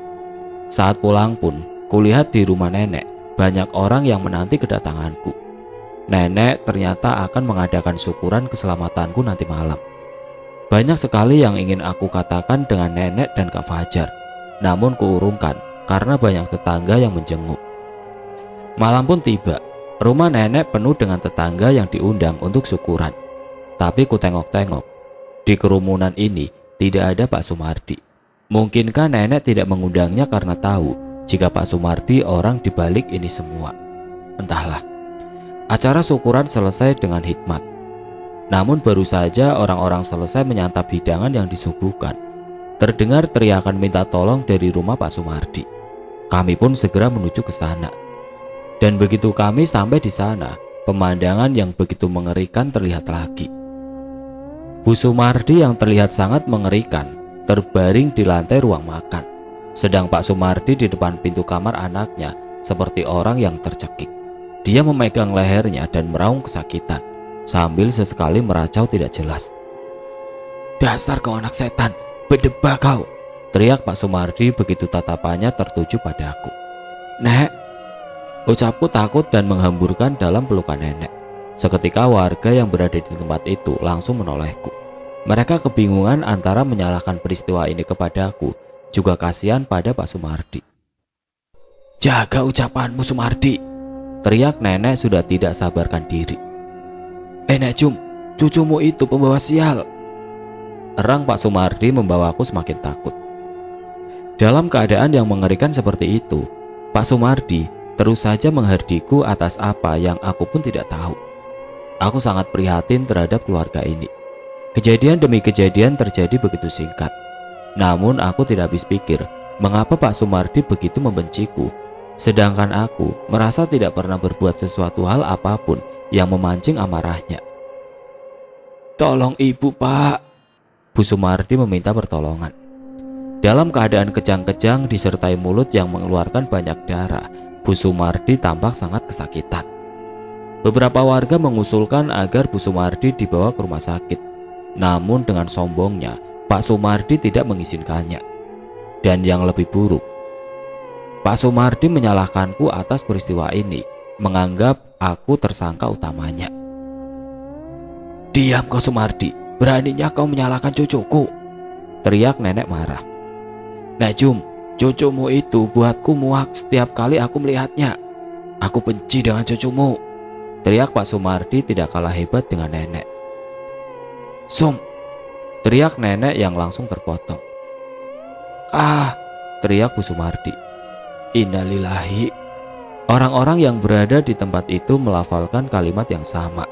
[SPEAKER 1] Saat pulang pun, kulihat di rumah nenek banyak orang yang menanti kedatanganku. Nenek ternyata akan mengadakan syukuran keselamatanku nanti malam. Banyak sekali yang ingin aku katakan dengan nenek dan Kak Fajar, namun kuurungkan karena banyak tetangga yang menjenguk. Malam pun tiba. Rumah nenek penuh dengan tetangga yang diundang untuk syukuran. Tapi ku tengok-tengok, di kerumunan ini tidak ada Pak Sumardi. Mungkinkah nenek tidak mengundangnya karena tahu jika Pak Sumardi orang di balik ini semua? Entahlah. Acara syukuran selesai dengan hikmat. Namun baru saja orang-orang selesai menyantap hidangan yang disuguhkan, terdengar teriakan minta tolong dari rumah Pak Sumardi. Kami pun segera menuju ke sana. Dan begitu kami sampai di sana, pemandangan yang begitu mengerikan terlihat lagi. Bu Sumardi yang terlihat sangat mengerikan terbaring di lantai ruang makan, sedang Pak Sumardi di depan pintu kamar anaknya seperti orang yang tercekik. Dia memegang lehernya dan meraung kesakitan sambil sesekali meracau tidak jelas. "Dasar kau anak setan, berdebah kau!" teriak Pak Sumardi begitu tatapannya tertuju padaku. "Nek," ucapku takut dan menghamburkan dalam pelukan nenek. Seketika warga yang berada di tempat itu langsung menolehku. Mereka kebingungan antara menyalahkan peristiwa ini kepadaku, juga kasihan pada Pak Sumardi. "Jaga ucapanmu, Sumardi!" teriak nenek sudah tidak sabarkan diri. Nek Jum, cucumu itu pembawa sial!" Erang Pak Sumardi membawaku semakin takut. Dalam keadaan yang mengerikan seperti itu, Pak Sumardi terus saja menghardiku atas apa yang aku pun tidak tahu. Aku sangat prihatin terhadap keluarga ini. Kejadian demi kejadian terjadi begitu singkat. Namun aku tidak habis pikir mengapa Pak Sumardi begitu membenciku, sedangkan aku merasa tidak pernah berbuat sesuatu hal apapun yang memancing amarahnya. "Tolong ibu, Pak," Bu Sumardi meminta pertolongan. Dalam keadaan kejang-kejang disertai mulut yang mengeluarkan banyak darah, Bu Sumardi tampak sangat kesakitan. Beberapa warga mengusulkan agar Bu Sumardi dibawa ke rumah sakit. Namun dengan sombongnya, Pak Sumardi tidak mengizinkannya. Dan yang lebih buruk, Pak Sumardi menyalahkanku atas peristiwa ini, menganggap aku tersangka utamanya. "Diam kau Sumardi, beraninya kau menyalahkan cucuku," teriak nenek marah. "Nek Jum, cucumu itu buatku muak setiap kali aku melihatnya. Aku benci dengan cucumu," teriak Pak Sumardi tidak kalah hebat dengan nenek. "Sum," teriak nenek yang langsung terpotong. "Ah," teriak Bu Sumardi. Innalillahi. Orang-orang yang berada di tempat itu melafalkan kalimat yang sama.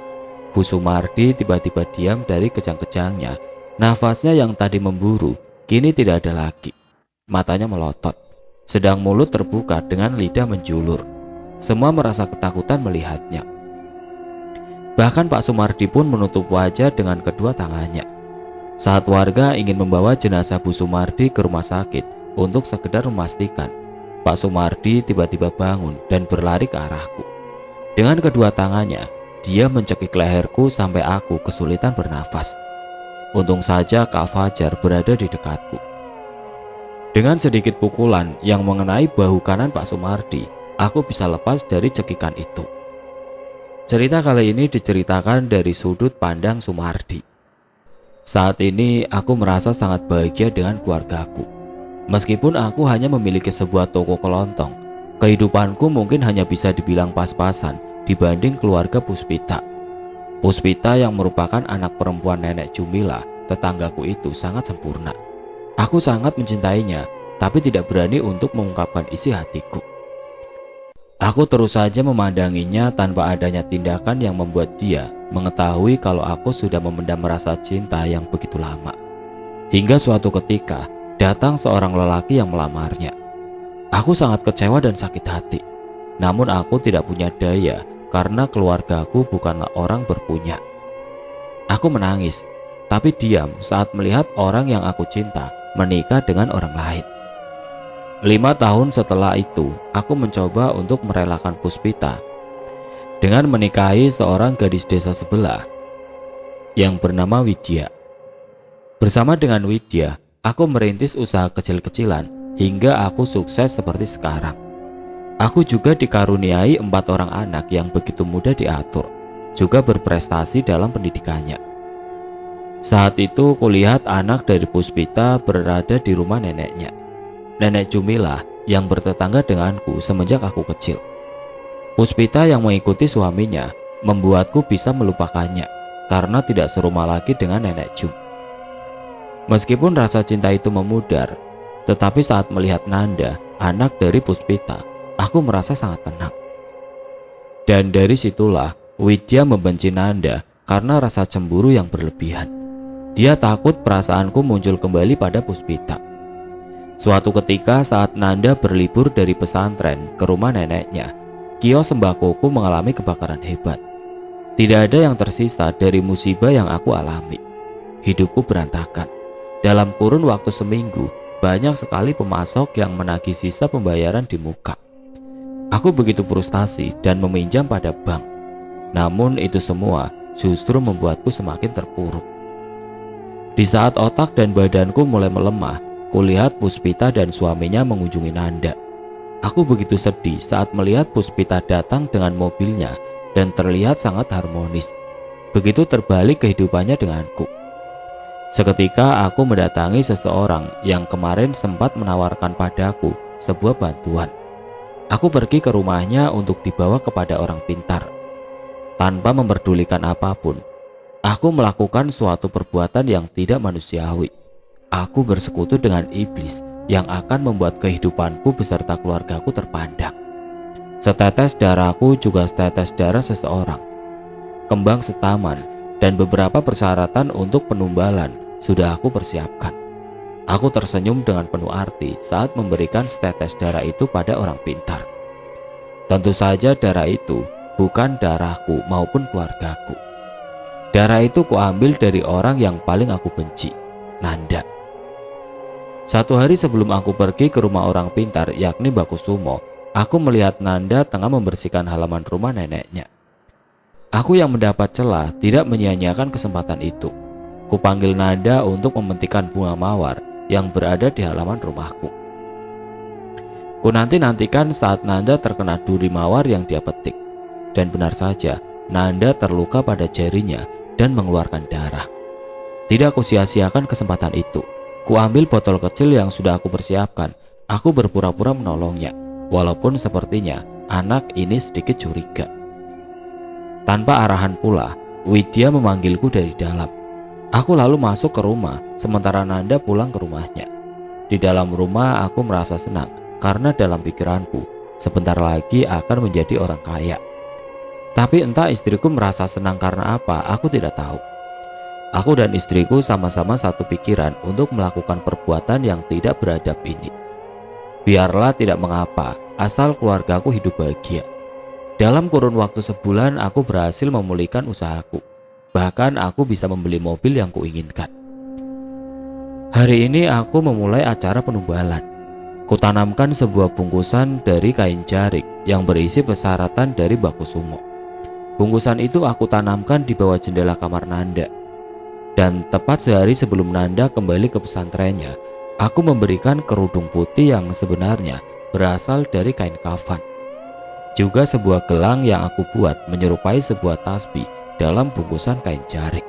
[SPEAKER 1] Bu Sumardi tiba-tiba diam dari kejang-kejangnya. Nafasnya yang tadi memburu kini tidak ada lagi. Matanya melotot, sedang mulut terbuka dengan lidah menjulur. Semua merasa ketakutan melihatnya. Bahkan Pak Sumardi pun menutup wajah dengan kedua tangannya. Saat warga ingin membawa jenazah Bu Sumardi ke rumah sakit untuk sekedar memastikan, Pak Sumardi tiba-tiba bangun dan berlari ke arahku. Dengan kedua tangannya, dia mencekik leherku sampai aku kesulitan bernafas. Untung saja Kak Fajar berada di dekatku. Dengan sedikit pukulan yang mengenai bahu kanan Pak Sumardi, aku bisa lepas dari cekikan itu. Cerita kali ini diceritakan dari sudut pandang Sumardi. Saat ini aku merasa sangat bahagia dengan keluargaku. Meskipun aku hanya memiliki sebuah toko kelontong, kehidupanku mungkin hanya bisa dibilang pas-pasan dibanding keluarga Puspita. Puspita yang merupakan anak perempuan nenek Jumila, tetanggaku itu sangat sempurna. Aku sangat mencintainya, tapi tidak berani untuk mengungkapkan isi hatiku. Aku terus saja memandanginya tanpa adanya tindakan yang membuat dia mengetahui kalau aku sudah memendam rasa cinta yang begitu lama. Hingga suatu ketika, datang seorang lelaki yang melamarnya. Aku sangat kecewa dan sakit hati. Namun aku tidak punya daya karena keluargaku bukanlah orang berpunya. Aku menangis, tapi diam saat melihat orang yang aku cinta menikah dengan orang lain. 5 tahun setelah itu, aku mencoba untuk merelakan Puspita dengan menikahi seorang gadis desa sebelah yang bernama Widya. Bersama dengan Widya, aku merintis usaha kecil-kecilan hingga aku sukses seperti sekarang. Aku juga dikaruniai 4 orang anak yang begitu mudah diatur, juga berprestasi dalam pendidikannya. Saat itu kulihat anak dari Puspita berada di rumah neneknya, Nenek Jumila yang bertetangga denganku semenjak aku kecil. Puspita yang mengikuti suaminya membuatku bisa melupakannya karena tidak serumah lagi dengan Nenek Jum. Meskipun rasa cinta itu memudar, tetapi saat melihat Nanda, anak dari Puspita, aku merasa sangat tenang. Dan dari situlah Widya membenci Nanda karena rasa cemburu yang berlebihan. Dia takut perasaanku muncul kembali pada Puspita. Suatu ketika saat Nanda berlibur dari pesantren ke rumah neneknya, kios sembakoku mengalami kebakaran hebat. Tidak ada yang tersisa dari musibah yang aku alami. Hidupku berantakan. Dalam kurun waktu seminggu, banyak sekali pemasok yang menagih sisa pembayaran di muka. Aku begitu frustasi dan meminjam pada bank. Namun itu semua justru membuatku semakin terpuruk. Di saat otak dan badanku mulai melemah, kulihat Puspita dan suaminya mengunjungi Nanda. Aku begitu sedih saat melihat Puspita datang dengan mobilnya dan terlihat sangat harmonis. Begitu terbalik kehidupannya denganku. Seketika aku mendatangi seseorang yang kemarin sempat menawarkan padaku sebuah bantuan. Aku pergi ke rumahnya untuk dibawa kepada orang pintar. Tanpa memperdulikan apapun, aku melakukan suatu perbuatan yang tidak manusiawi. Aku bersekutu dengan iblis yang akan membuat kehidupanku beserta keluargaku terpandang. Setetes darahku juga setetes darah seseorang. Kembang setaman dan beberapa persyaratan untuk penumbalan sudah aku persiapkan. Aku tersenyum dengan penuh arti saat memberikan setetes darah itu pada orang pintar. Tentu saja darah itu bukan darahku maupun keluargaku. Darah itu kuambil dari orang yang paling aku benci, Nanda. Satu hari sebelum aku pergi ke rumah orang pintar yakni Bakusumo, aku melihat Nanda tengah membersihkan halaman rumah neneknya. Aku yang mendapat celah tidak menyia-nyiakan kesempatan itu. Kupanggil Nanda untuk mementikan bunga mawar yang berada di halaman rumahku. Ku nanti-nantikan saat Nanda terkena duri mawar yang dia petik. Dan benar saja, Nanda terluka pada jarinya dan mengeluarkan darah. Tidak aku sia-siakan kesempatan itu. Ku ambil botol kecil yang sudah aku persiapkan. Aku berpura-pura menolongnya, walaupun sepertinya anak ini sedikit curiga. Tanpa arahan pula, Widya memanggilku dari dalam. Aku lalu masuk ke rumah, sementara Nanda pulang ke rumahnya. Di dalam rumah aku merasa senang, karena dalam pikiranku, sebentar lagi akan menjadi orang kaya. Tapi entah istriku merasa senang karena apa, aku tidak tahu. Aku dan istriku sama-sama satu pikiran untuk melakukan perbuatan yang tidak beradab ini. Biarlah tidak mengapa, asal keluargaku hidup bahagia. Dalam kurun waktu sebulan aku berhasil memulihkan usahaku. Bahkan aku bisa membeli mobil yang kuinginkan. Hari ini aku memulai acara penumbalan. Kutanamkan sebuah bungkusan dari kain jarik yang berisi persyaratan dari Bakusumo. Bungkusan itu aku tanamkan di bawah jendela kamar Nanda. Dan tepat sehari sebelum Nanda kembali ke pesantrennya, aku memberikan kerudung putih yang sebenarnya berasal dari kain kafan. Juga sebuah gelang yang aku buat menyerupai sebuah tasbih dalam bungkusan kain jarik.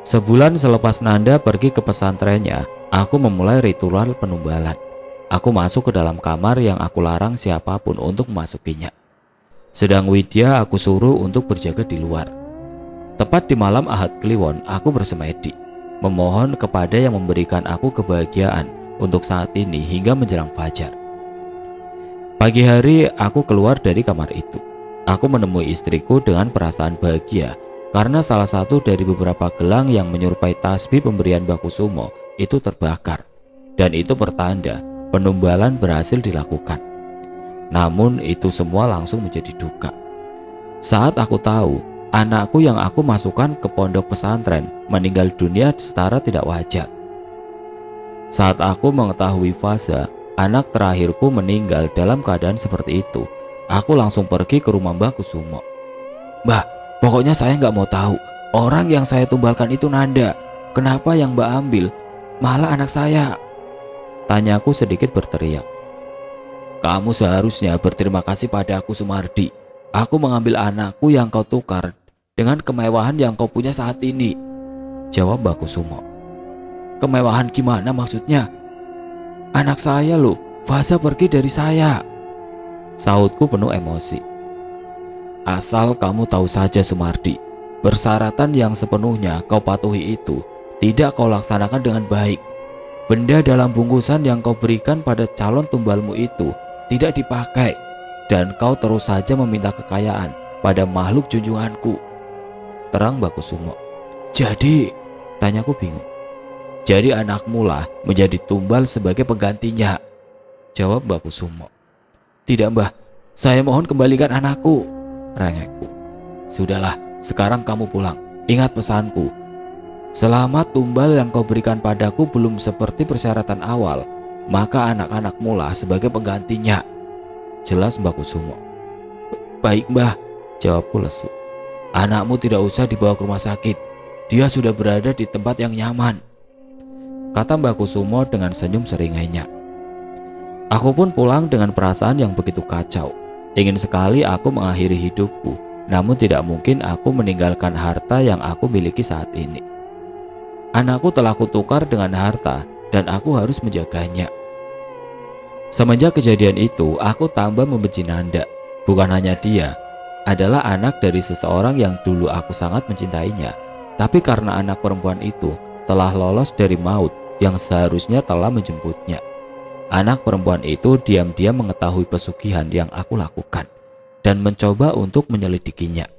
[SPEAKER 1] Sebulan selepas Nanda pergi ke pesantrennya, aku memulai ritual penumbalan. Aku masuk ke dalam kamar yang aku larang siapapun untuk memasukinya. Sedang Widya aku suruh untuk berjaga di luar. Tepat di malam Ahad Kliwon, aku bersemedi, memohon kepada yang memberikan aku kebahagiaan untuk saat ini hingga menjelang fajar. Pagi hari aku keluar dari kamar itu. Aku menemui istriku dengan perasaan bahagia karena salah satu dari beberapa gelang yang menyerupai tasbih pemberian Bakusumo itu terbakar, dan itu pertanda penumbalan berhasil dilakukan. Namun itu semua langsung menjadi duka saat aku tahu anakku yang aku masukkan ke pondok pesantren meninggal dunia secara tidak wajar. Saat aku mengetahui Faza, anak terakhirku, meninggal dalam keadaan seperti itu, aku langsung pergi ke rumah Mbah Kusumo. "Mbah, pokoknya saya nggak mau tahu. Orang yang saya tumbalkan itu Nanda. Kenapa yang Mbak ambil malah anak saya?" Tanyaku sedikit berteriak. "Kamu seharusnya berterima kasih pada aku, Sumardi. Aku mengambil anakku yang kau tukar dengan kemewahan yang kau punya saat ini," jawab Mbah Kusumo. "Kemewahan gimana maksudnya? Anak saya loh, Faza pergi dari saya," sautku penuh emosi. "Asal kamu tahu saja, Sumardi, persyaratan yang sepenuhnya kau patuhi itu tidak kau laksanakan dengan baik. Benda dalam bungkusan yang kau berikan pada calon tumbalmu itu tidak dipakai, dan kau terus saja meminta kekayaan pada makhluk junjunganku," terang Bakusumo. "Jadi," tanyaku bingung. "Jadi anakmu lah menjadi tumbal sebagai penggantinya," jawab Bakusumo. "Tidak, Mbah, saya mohon kembalikan anakku," rengekku. "Sudahlah, sekarang kamu pulang. Ingat pesanku. Selama tumbal yang kau berikan padaku belum seperti persyaratan awal, maka anak-anakmu lah sebagai penggantinya," jelas Mbah Kusumo. "Baik, Mbah," jawabku lesu. "Anakmu tidak usah dibawa ke rumah sakit. Dia sudah berada di tempat yang nyaman," kata Mbah Kusumo dengan senyum seringainya. Aku pun pulang dengan perasaan yang begitu kacau. Ingin sekali aku mengakhiri hidupku, namun tidak mungkin aku meninggalkan harta yang aku miliki saat ini. Anakku telah kutukar dengan harta dan aku harus menjaganya. Semenjak kejadian itu, aku tambah membenci Nanda. Bukan hanya dia adalah anak dari seseorang yang dulu aku sangat mencintainya, tapi karena anak perempuan itu telah lolos dari maut yang seharusnya telah menjemputnya. Anak perempuan itu diam-diam mengetahui pesugihan yang aku lakukan dan mencoba untuk menyelidikinya.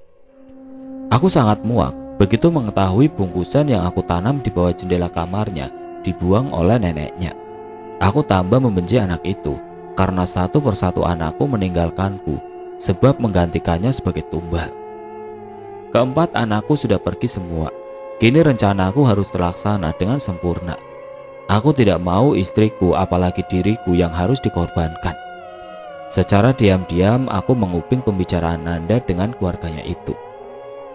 [SPEAKER 1] Aku sangat muak begitu mengetahui bungkusan yang aku tanam di bawah jendela kamarnya dibuang oleh neneknya. Aku tambah membenci anak itu karena satu persatu anakku meninggalkanku sebab menggantikannya sebagai tumbal. Keempat anakku sudah pergi semua. Kini rencanaku harus terlaksana dengan sempurna. Aku tidak mau istriku apalagi diriku yang harus dikorbankan. Secara diam-diam aku menguping pembicaraan Nanda dengan keluarganya itu.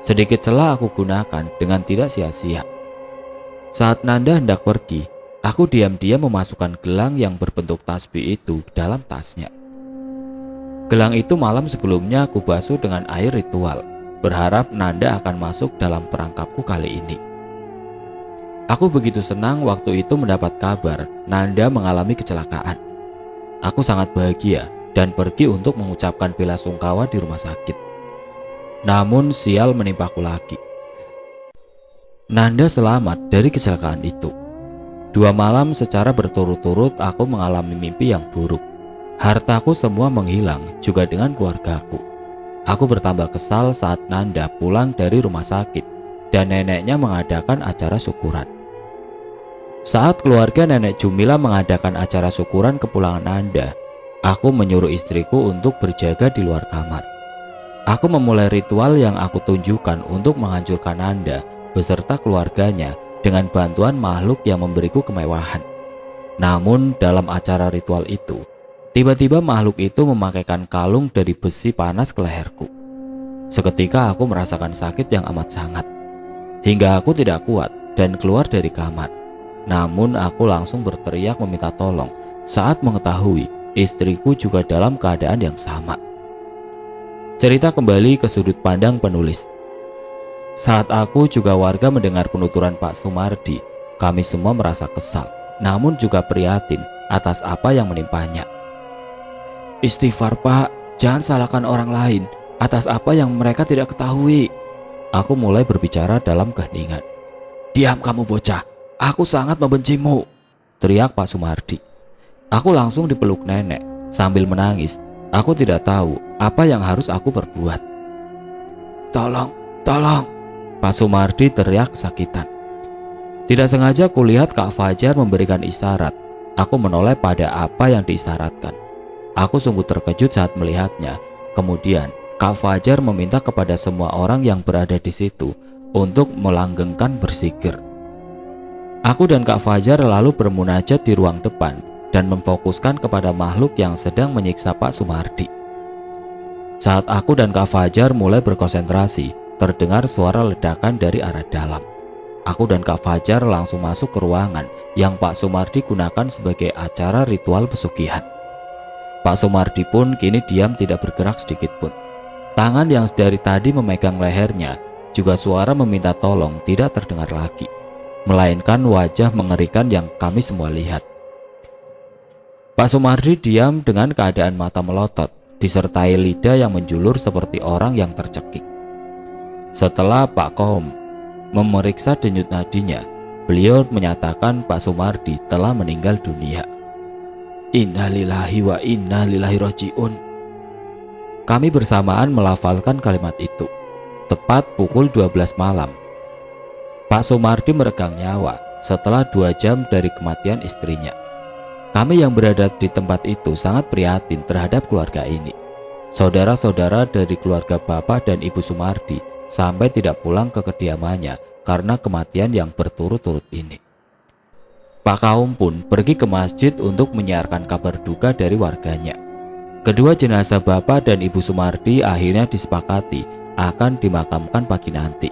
[SPEAKER 1] Sedikit celah aku gunakan dengan tidak sia-sia. Saat Nanda hendak pergi, aku diam-diam memasukkan gelang yang berbentuk tasbih itu ke dalam tasnya. Gelang itu malam sebelumnya aku basuh dengan air ritual, berharap Nanda akan masuk dalam perangkapku kali ini. Aku begitu senang waktu itu mendapat kabar Nanda mengalami kecelakaan. Aku sangat bahagia dan pergi untuk mengucapkan bela sungkawa di rumah sakit. Namun sial menimpaku lagi. Nanda selamat dari kecelakaan itu. 2 malam secara berturut-turut aku mengalami mimpi yang buruk. Hartaku semua menghilang, juga dengan keluargaku. Aku bertambah kesal saat Nanda pulang dari rumah sakit dan neneknya mengadakan acara syukuran. Saat keluarga nenek Jumila mengadakan acara syukuran kepulangan Nanda, aku menyuruh istriku untuk berjaga di luar kamar. Aku memulai ritual yang aku tunjukkan untuk menghancurkan Nanda beserta keluarganya dengan bantuan makhluk yang memberiku kemewahan. Namun dalam acara ritual itu, tiba-tiba makhluk itu memakaikan kalung dari besi panas ke leherku. Seketika aku merasakan sakit yang amat sangat, hingga aku tidak kuat dan keluar dari kamar. Namun aku langsung berteriak meminta tolong saat mengetahui istriku juga dalam keadaan yang sama. Cerita kembali ke sudut pandang penulis. Saat aku juga warga mendengar penuturan Pak Sumardi, kami semua merasa kesal, namun juga prihatin atas apa yang menimpanya. Istighfar Pak, jangan salahkan orang lain atas apa yang mereka tidak ketahui. Aku mulai berbicara dalam keheningan. Diam kamu bocah, aku sangat membencimu, teriak Pak Sumardi. Aku langsung dipeluk nenek sambil menangis. Aku tidak tahu apa yang harus aku perbuat. Tolong, tolong, Pak Sumardi teriak kesakitan. Tidak sengaja kulihat Kak Fajar memberikan isyarat. Aku menoleh pada apa yang diisyaratkan. Aku sungguh terkejut saat melihatnya. Kemudian Kak Fajar meminta kepada semua orang yang berada di situ untuk melanggengkan berzikir. Aku dan Kak Fajar lalu bermunajat di ruang depan dan memfokuskan kepada makhluk yang sedang menyiksa Pak Sumardi. Saat aku dan Kak Fajar mulai berkonsentrasi, terdengar suara ledakan dari arah dalam. Aku dan Kak Fajar langsung masuk ke ruangan yang Pak Sumardi gunakan sebagai acara ritual pesugihan. Pak Sumardi pun kini diam, tidak bergerak sedikit pun. Tangan yang dari tadi memegang lehernya, juga suara meminta tolong tidak terdengar lagi, melainkan wajah mengerikan yang kami semua lihat. Pak Sumardi diam dengan keadaan mata melotot, disertai lidah yang menjulur seperti orang yang tercekik. Setelah Pak Koom memeriksa denyut nadinya, beliau menyatakan Pak Sumardi telah meninggal dunia. Innalillahi wa inna ilaihi rajiun. Kami bersamaan melafalkan kalimat itu. Tepat pukul 12 malam, Pak Sumardi meregang nyawa setelah 2 jam dari kematian istrinya. Kami yang berada di tempat itu sangat prihatin terhadap keluarga ini. Saudara-saudara dari keluarga Bapak dan Ibu Sumardi sampai tidak pulang ke kediamannya karena kematian yang berturut-turut ini. Pak Kaum pun pergi ke masjid untuk menyiarkan kabar duka dari warganya. Kedua jenazah Bapak dan Ibu Sumardi akhirnya disepakati akan dimakamkan pagi nanti.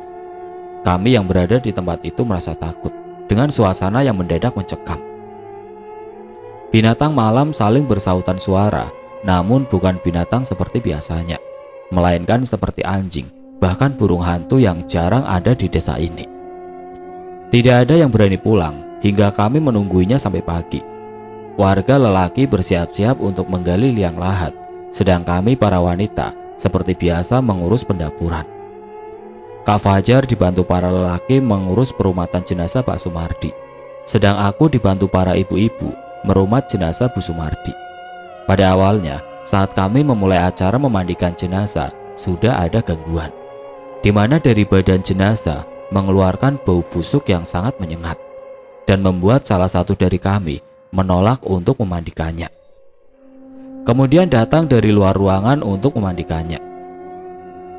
[SPEAKER 1] Kami yang berada di tempat itu merasa takut dengan suasana yang mendadak mencekam. Binatang malam saling bersautan suara, namun bukan binatang seperti biasanya, melainkan seperti anjing, bahkan burung hantu yang jarang ada di desa ini. Tidak ada yang berani pulang hingga kami menungguinya sampai pagi. Warga lelaki bersiap-siap untuk menggali liang lahat, sedang kami para wanita seperti biasa mengurus pendapuran. Kak Fajar dibantu para lelaki mengurus perumatan jenazah Pak Sumardi, sedang aku dibantu para ibu-ibu merumat jenazah Bu Sumardi. Pada awalnya, saat kami memulai acara memandikan jenazah, sudah ada gangguan, di mana dari badan jenazah mengeluarkan bau busuk yang sangat menyengat dan membuat salah satu dari kami menolak untuk memandikannya. Kemudian datang dari luar ruangan untuk memandikannya.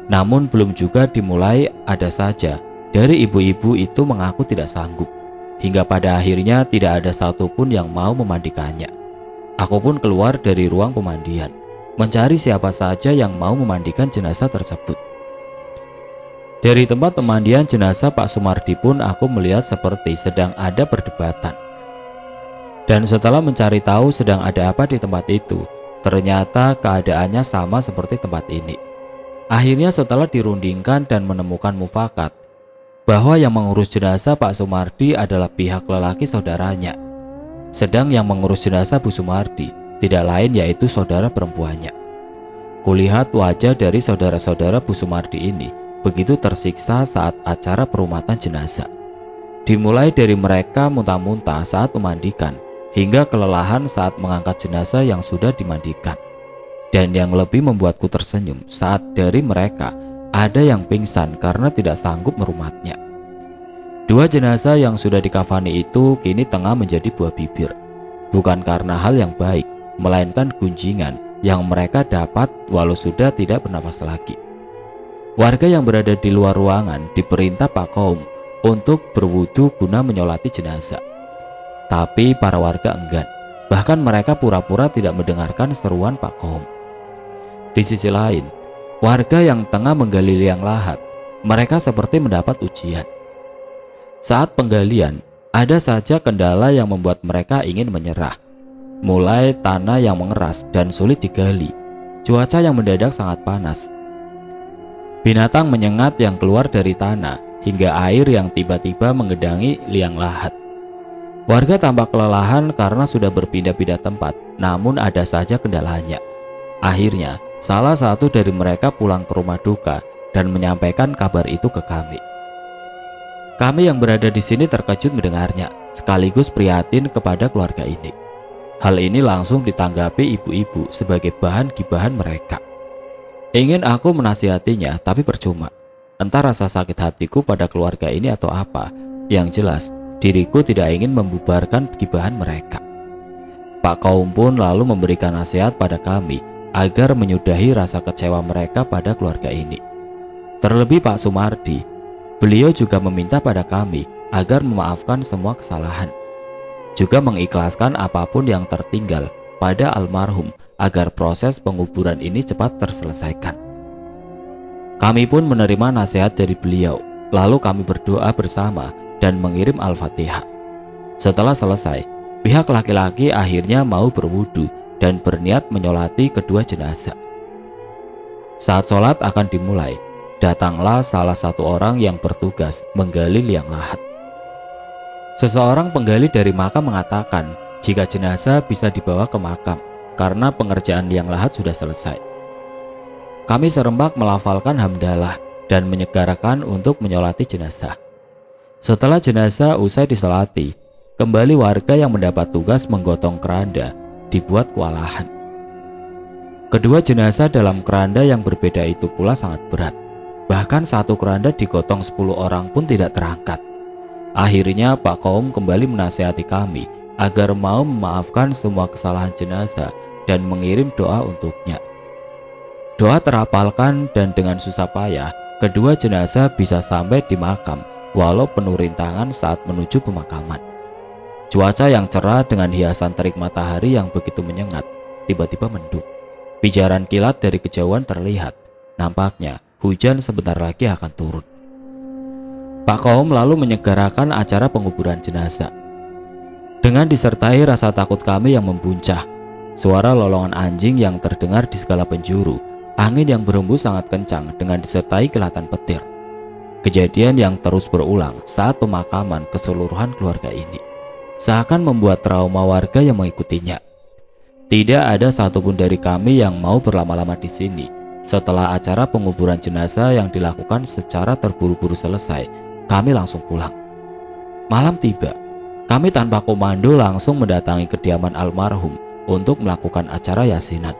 [SPEAKER 1] Namun belum juga dimulai, ada saja dari ibu-ibu itu mengaku tidak sanggup, hingga pada akhirnya tidak ada satupun yang mau memandikannya. Aku pun keluar dari ruang pemandian. mencari siapa saja yang mau memandikan jenazah tersebut. Dari tempat pemandian jenazah Pak Sumardi pun aku melihat seperti sedang ada perdebatan. Dan setelah mencari tahu sedang ada apa di tempat itu, ternyata keadaannya sama seperti tempat ini. Akhirnya setelah dirundingkan dan menemukan mufakat bahwa yang mengurus jenazah Pak Sumardi adalah pihak lelaki saudaranya, sedang yang mengurus jenazah Bu Sumardi tidak lain yaitu saudara perempuannya. Kulihat wajah dari saudara-saudara Bu Sumardi ini begitu tersiksa saat acara perumatan jenazah. Dimulai dari mereka muntah-muntah saat memandikan, hingga kelelahan saat mengangkat jenazah yang sudah dimandikan. Dan yang lebih membuatku tersenyum saat dari mereka ada yang pingsan karena tidak sanggup merumatnya. Dua jenazah yang sudah dikafani itu kini tengah menjadi buah bibir, bukan karena hal yang baik, melainkan gunjingan yang mereka dapat walau sudah tidak bernafas lagi. Warga yang berada di luar ruangan diperintah Pak Kaum untuk berwudu guna menyolati jenazah. Tapi para warga enggan, bahkan mereka pura-pura tidak mendengarkan seruan Pak Kaum. Di sisi lain, warga yang tengah menggali liang lahat, mereka seperti mendapat ujian. Saat penggalian, ada saja kendala yang membuat mereka ingin menyerah. Mulai tanah yang mengeras dan sulit digali, cuaca yang mendadak sangat panas, binatang menyengat yang keluar dari tanah, hingga air yang tiba-tiba mengendangi liang lahat. Warga tampak kelelahan karena sudah berpindah-pindah tempat, namun ada saja kendalanya. Akhirnya, salah satu dari mereka pulang ke rumah duka dan menyampaikan kabar itu ke kami. Kami yang berada di sini terkejut mendengarnya, sekaligus prihatin kepada keluarga ini. Hal ini langsung ditanggapi ibu-ibu sebagai bahan gibahan mereka. Ingin aku menasihatinya, tapi percuma. Entah rasa sakit hatiku pada keluarga ini atau apa. Yang jelas, diriku tidak ingin membubarkan gibahan mereka. Pak Kaum pun lalu memberikan nasihat pada kami agar menyudahi rasa kecewa mereka pada keluarga ini. Terlebih Pak Sumardi, beliau juga meminta pada kami agar memaafkan semua kesalahan, juga mengikhlaskan apapun yang tertinggal pada almarhum agar proses penguburan ini cepat terselesaikan. Kami pun menerima nasihat dari beliau, lalu kami berdoa bersama dan mengirim Al-Fatihah. Setelah selesai, pihak laki-laki akhirnya mau berwudu dan berniat menyolati kedua jenazah. Saat sholat akan dimulai, datanglah salah satu orang yang bertugas menggali liang lahat. Seseorang penggali dari makam mengatakan jika jenazah bisa dibawa ke makam karena pengerjaan liang lahat sudah selesai. Kami serempak melafalkan hamdalah dan menyegarakan untuk menyolati jenazah. Setelah jenazah usai disolati, kembali warga yang mendapat tugas menggotong keranda dibuat kewalahan. Kedua jenazah dalam keranda yang berbeda itu pula sangat berat. Bahkan satu keranda digotong 10 orang pun tidak terangkat. Akhirnya Pak Kaum kembali menasihati kami agar mau memaafkan semua kesalahan jenazah dan mengirim doa untuknya. Doa terapalkan dan dengan susah payah kedua jenazah bisa sampai di makam walau penuh rintangan saat menuju pemakaman. Cuaca yang cerah dengan hiasan terik matahari yang begitu menyengat tiba-tiba mendung. Pijaran kilat dari kejauhan terlihat. Nampaknya hujan sebentar lagi akan turun. Pak Kaum lalu menyegarakan acara penguburan jenazah. Dengan disertai rasa takut kami yang membuncah, suara lolongan anjing yang terdengar di segala penjuru, angin yang berhembus sangat kencang dengan disertai kilatan petir. Kejadian yang terus berulang saat pemakaman keseluruhan keluarga ini seakan membuat trauma warga yang mengikutinya. Tidak ada satupun dari kami yang mau berlama-lama di sini. Setelah acara penguburan jenazah yang dilakukan secara terburu-buru selesai, kami langsung pulang. Malam tiba, kami tanpa komando langsung mendatangi kediaman almarhum untuk melakukan acara yasinan.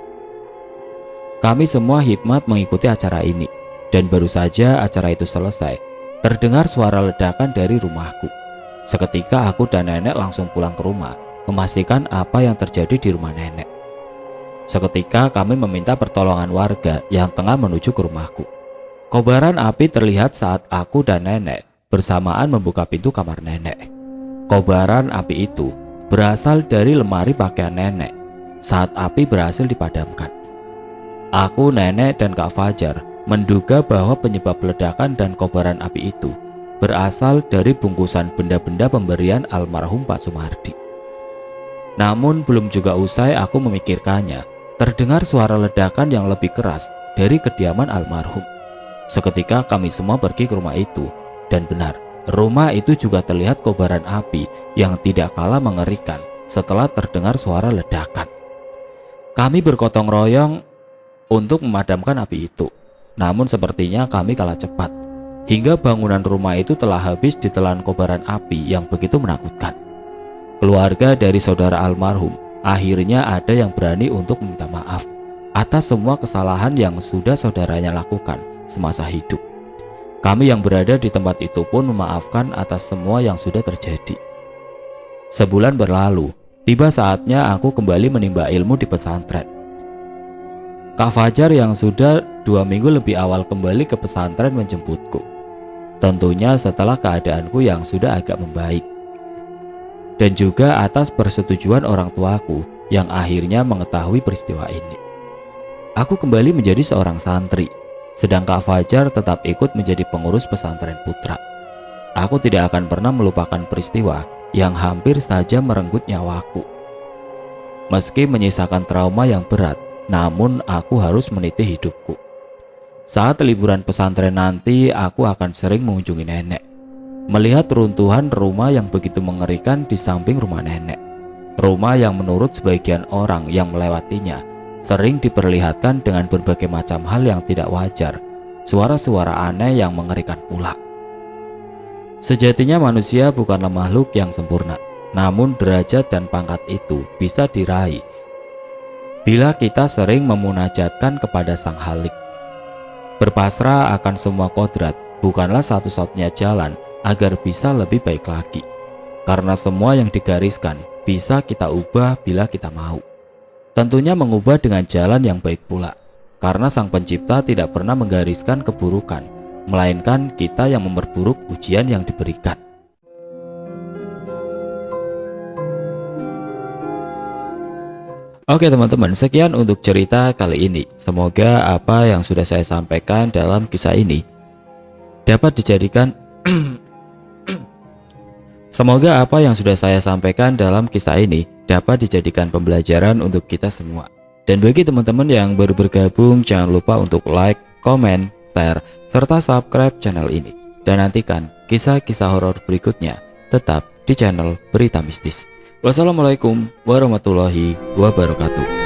[SPEAKER 1] Kami semua hikmat mengikuti acara ini, dan baru saja acara itu selesai, terdengar suara ledakan dari rumahku. Seketika aku dan nenek langsung pulang ke rumah, memastikan apa yang terjadi di rumah nenek. Seketika kami meminta pertolongan warga yang tengah menuju ke rumahku. Kobaran api terlihat saat aku dan nenek bersamaan membuka pintu kamar nenek. Kobaran api itu berasal dari lemari pakaian nenek saat api berhasil dipadamkan. Aku, nenek, dan Kak Fajar menduga bahwa penyebab ledakan dan kobaran api itu berasal dari bungkusan benda-benda pemberian almarhum Pak Sumardi. Namun belum juga usai aku memikirkannya, terdengar suara ledakan yang lebih keras dari kediaman almarhum. Seketika kami semua pergi ke rumah itu, dan benar, rumah itu juga terlihat kobaran api yang tidak kalah mengerikan setelah terdengar suara ledakan. Kami bergotong royong untuk memadamkan api itu. Namun sepertinya kami kalah cepat, hingga bangunan rumah itu telah habis ditelan kobaran api yang begitu menakutkan. Keluarga dari saudara almarhum akhirnya ada yang berani untuk meminta maaf atas semua kesalahan yang sudah saudaranya lakukan semasa hidup. Kami yang berada di tempat itu pun memaafkan atas semua yang sudah terjadi. Sebulan berlalu, tiba saatnya aku kembali menimba ilmu di pesantren. Kak Fajar yang sudah 2 minggu lebih awal kembali ke pesantren menjemputku. Tentunya setelah keadaanku yang sudah agak membaik. Dan juga atas persetujuan orang tuaku yang akhirnya mengetahui peristiwa ini. Aku kembali menjadi seorang santri, sedang Kak Fajar tetap ikut menjadi pengurus pesantren putra. Aku tidak akan pernah melupakan peristiwa yang hampir saja merenggut nyawaku. Meski menyisakan trauma yang berat, namun aku harus meniti hidupku. Saat liburan pesantren nanti, aku akan sering mengunjungi nenek, melihat runtuhan rumah yang begitu mengerikan di samping rumah nenek. Rumah yang menurut sebagian orang yang melewatinya sering diperlihatkan dengan berbagai macam hal yang tidak wajar, suara-suara aneh yang mengerikan pula. Sejatinya manusia bukanlah makhluk yang sempurna, namun derajat dan pangkat itu bisa diraih bila kita sering memunajatkan kepada Sang Khalik. Berpasrah akan semua kodrat bukanlah satu-satunya jalan agar bisa lebih baik lagi, karena semua yang digariskan bisa kita ubah bila kita mau. Tentunya mengubah dengan jalan yang baik pula, karena Sang Pencipta tidak pernah menggariskan keburukan, melainkan kita yang memperburuk ujian yang diberikan. Oke teman-teman, sekian untuk cerita kali ini. Semoga apa yang sudah saya sampaikan dalam kisah ini dapat dijadikan Semoga apa yang sudah saya sampaikan dalam kisah ini dapat dijadikan pembelajaran untuk kita semua. Dan bagi teman-teman yang baru bergabung, jangan lupa untuk like, komen, share, serta subscribe channel ini. Dan nantikan kisah-kisah horor berikutnya tetap di channel Berita Mistis. Wassalamualaikum warahmatullahi wabarakatuh.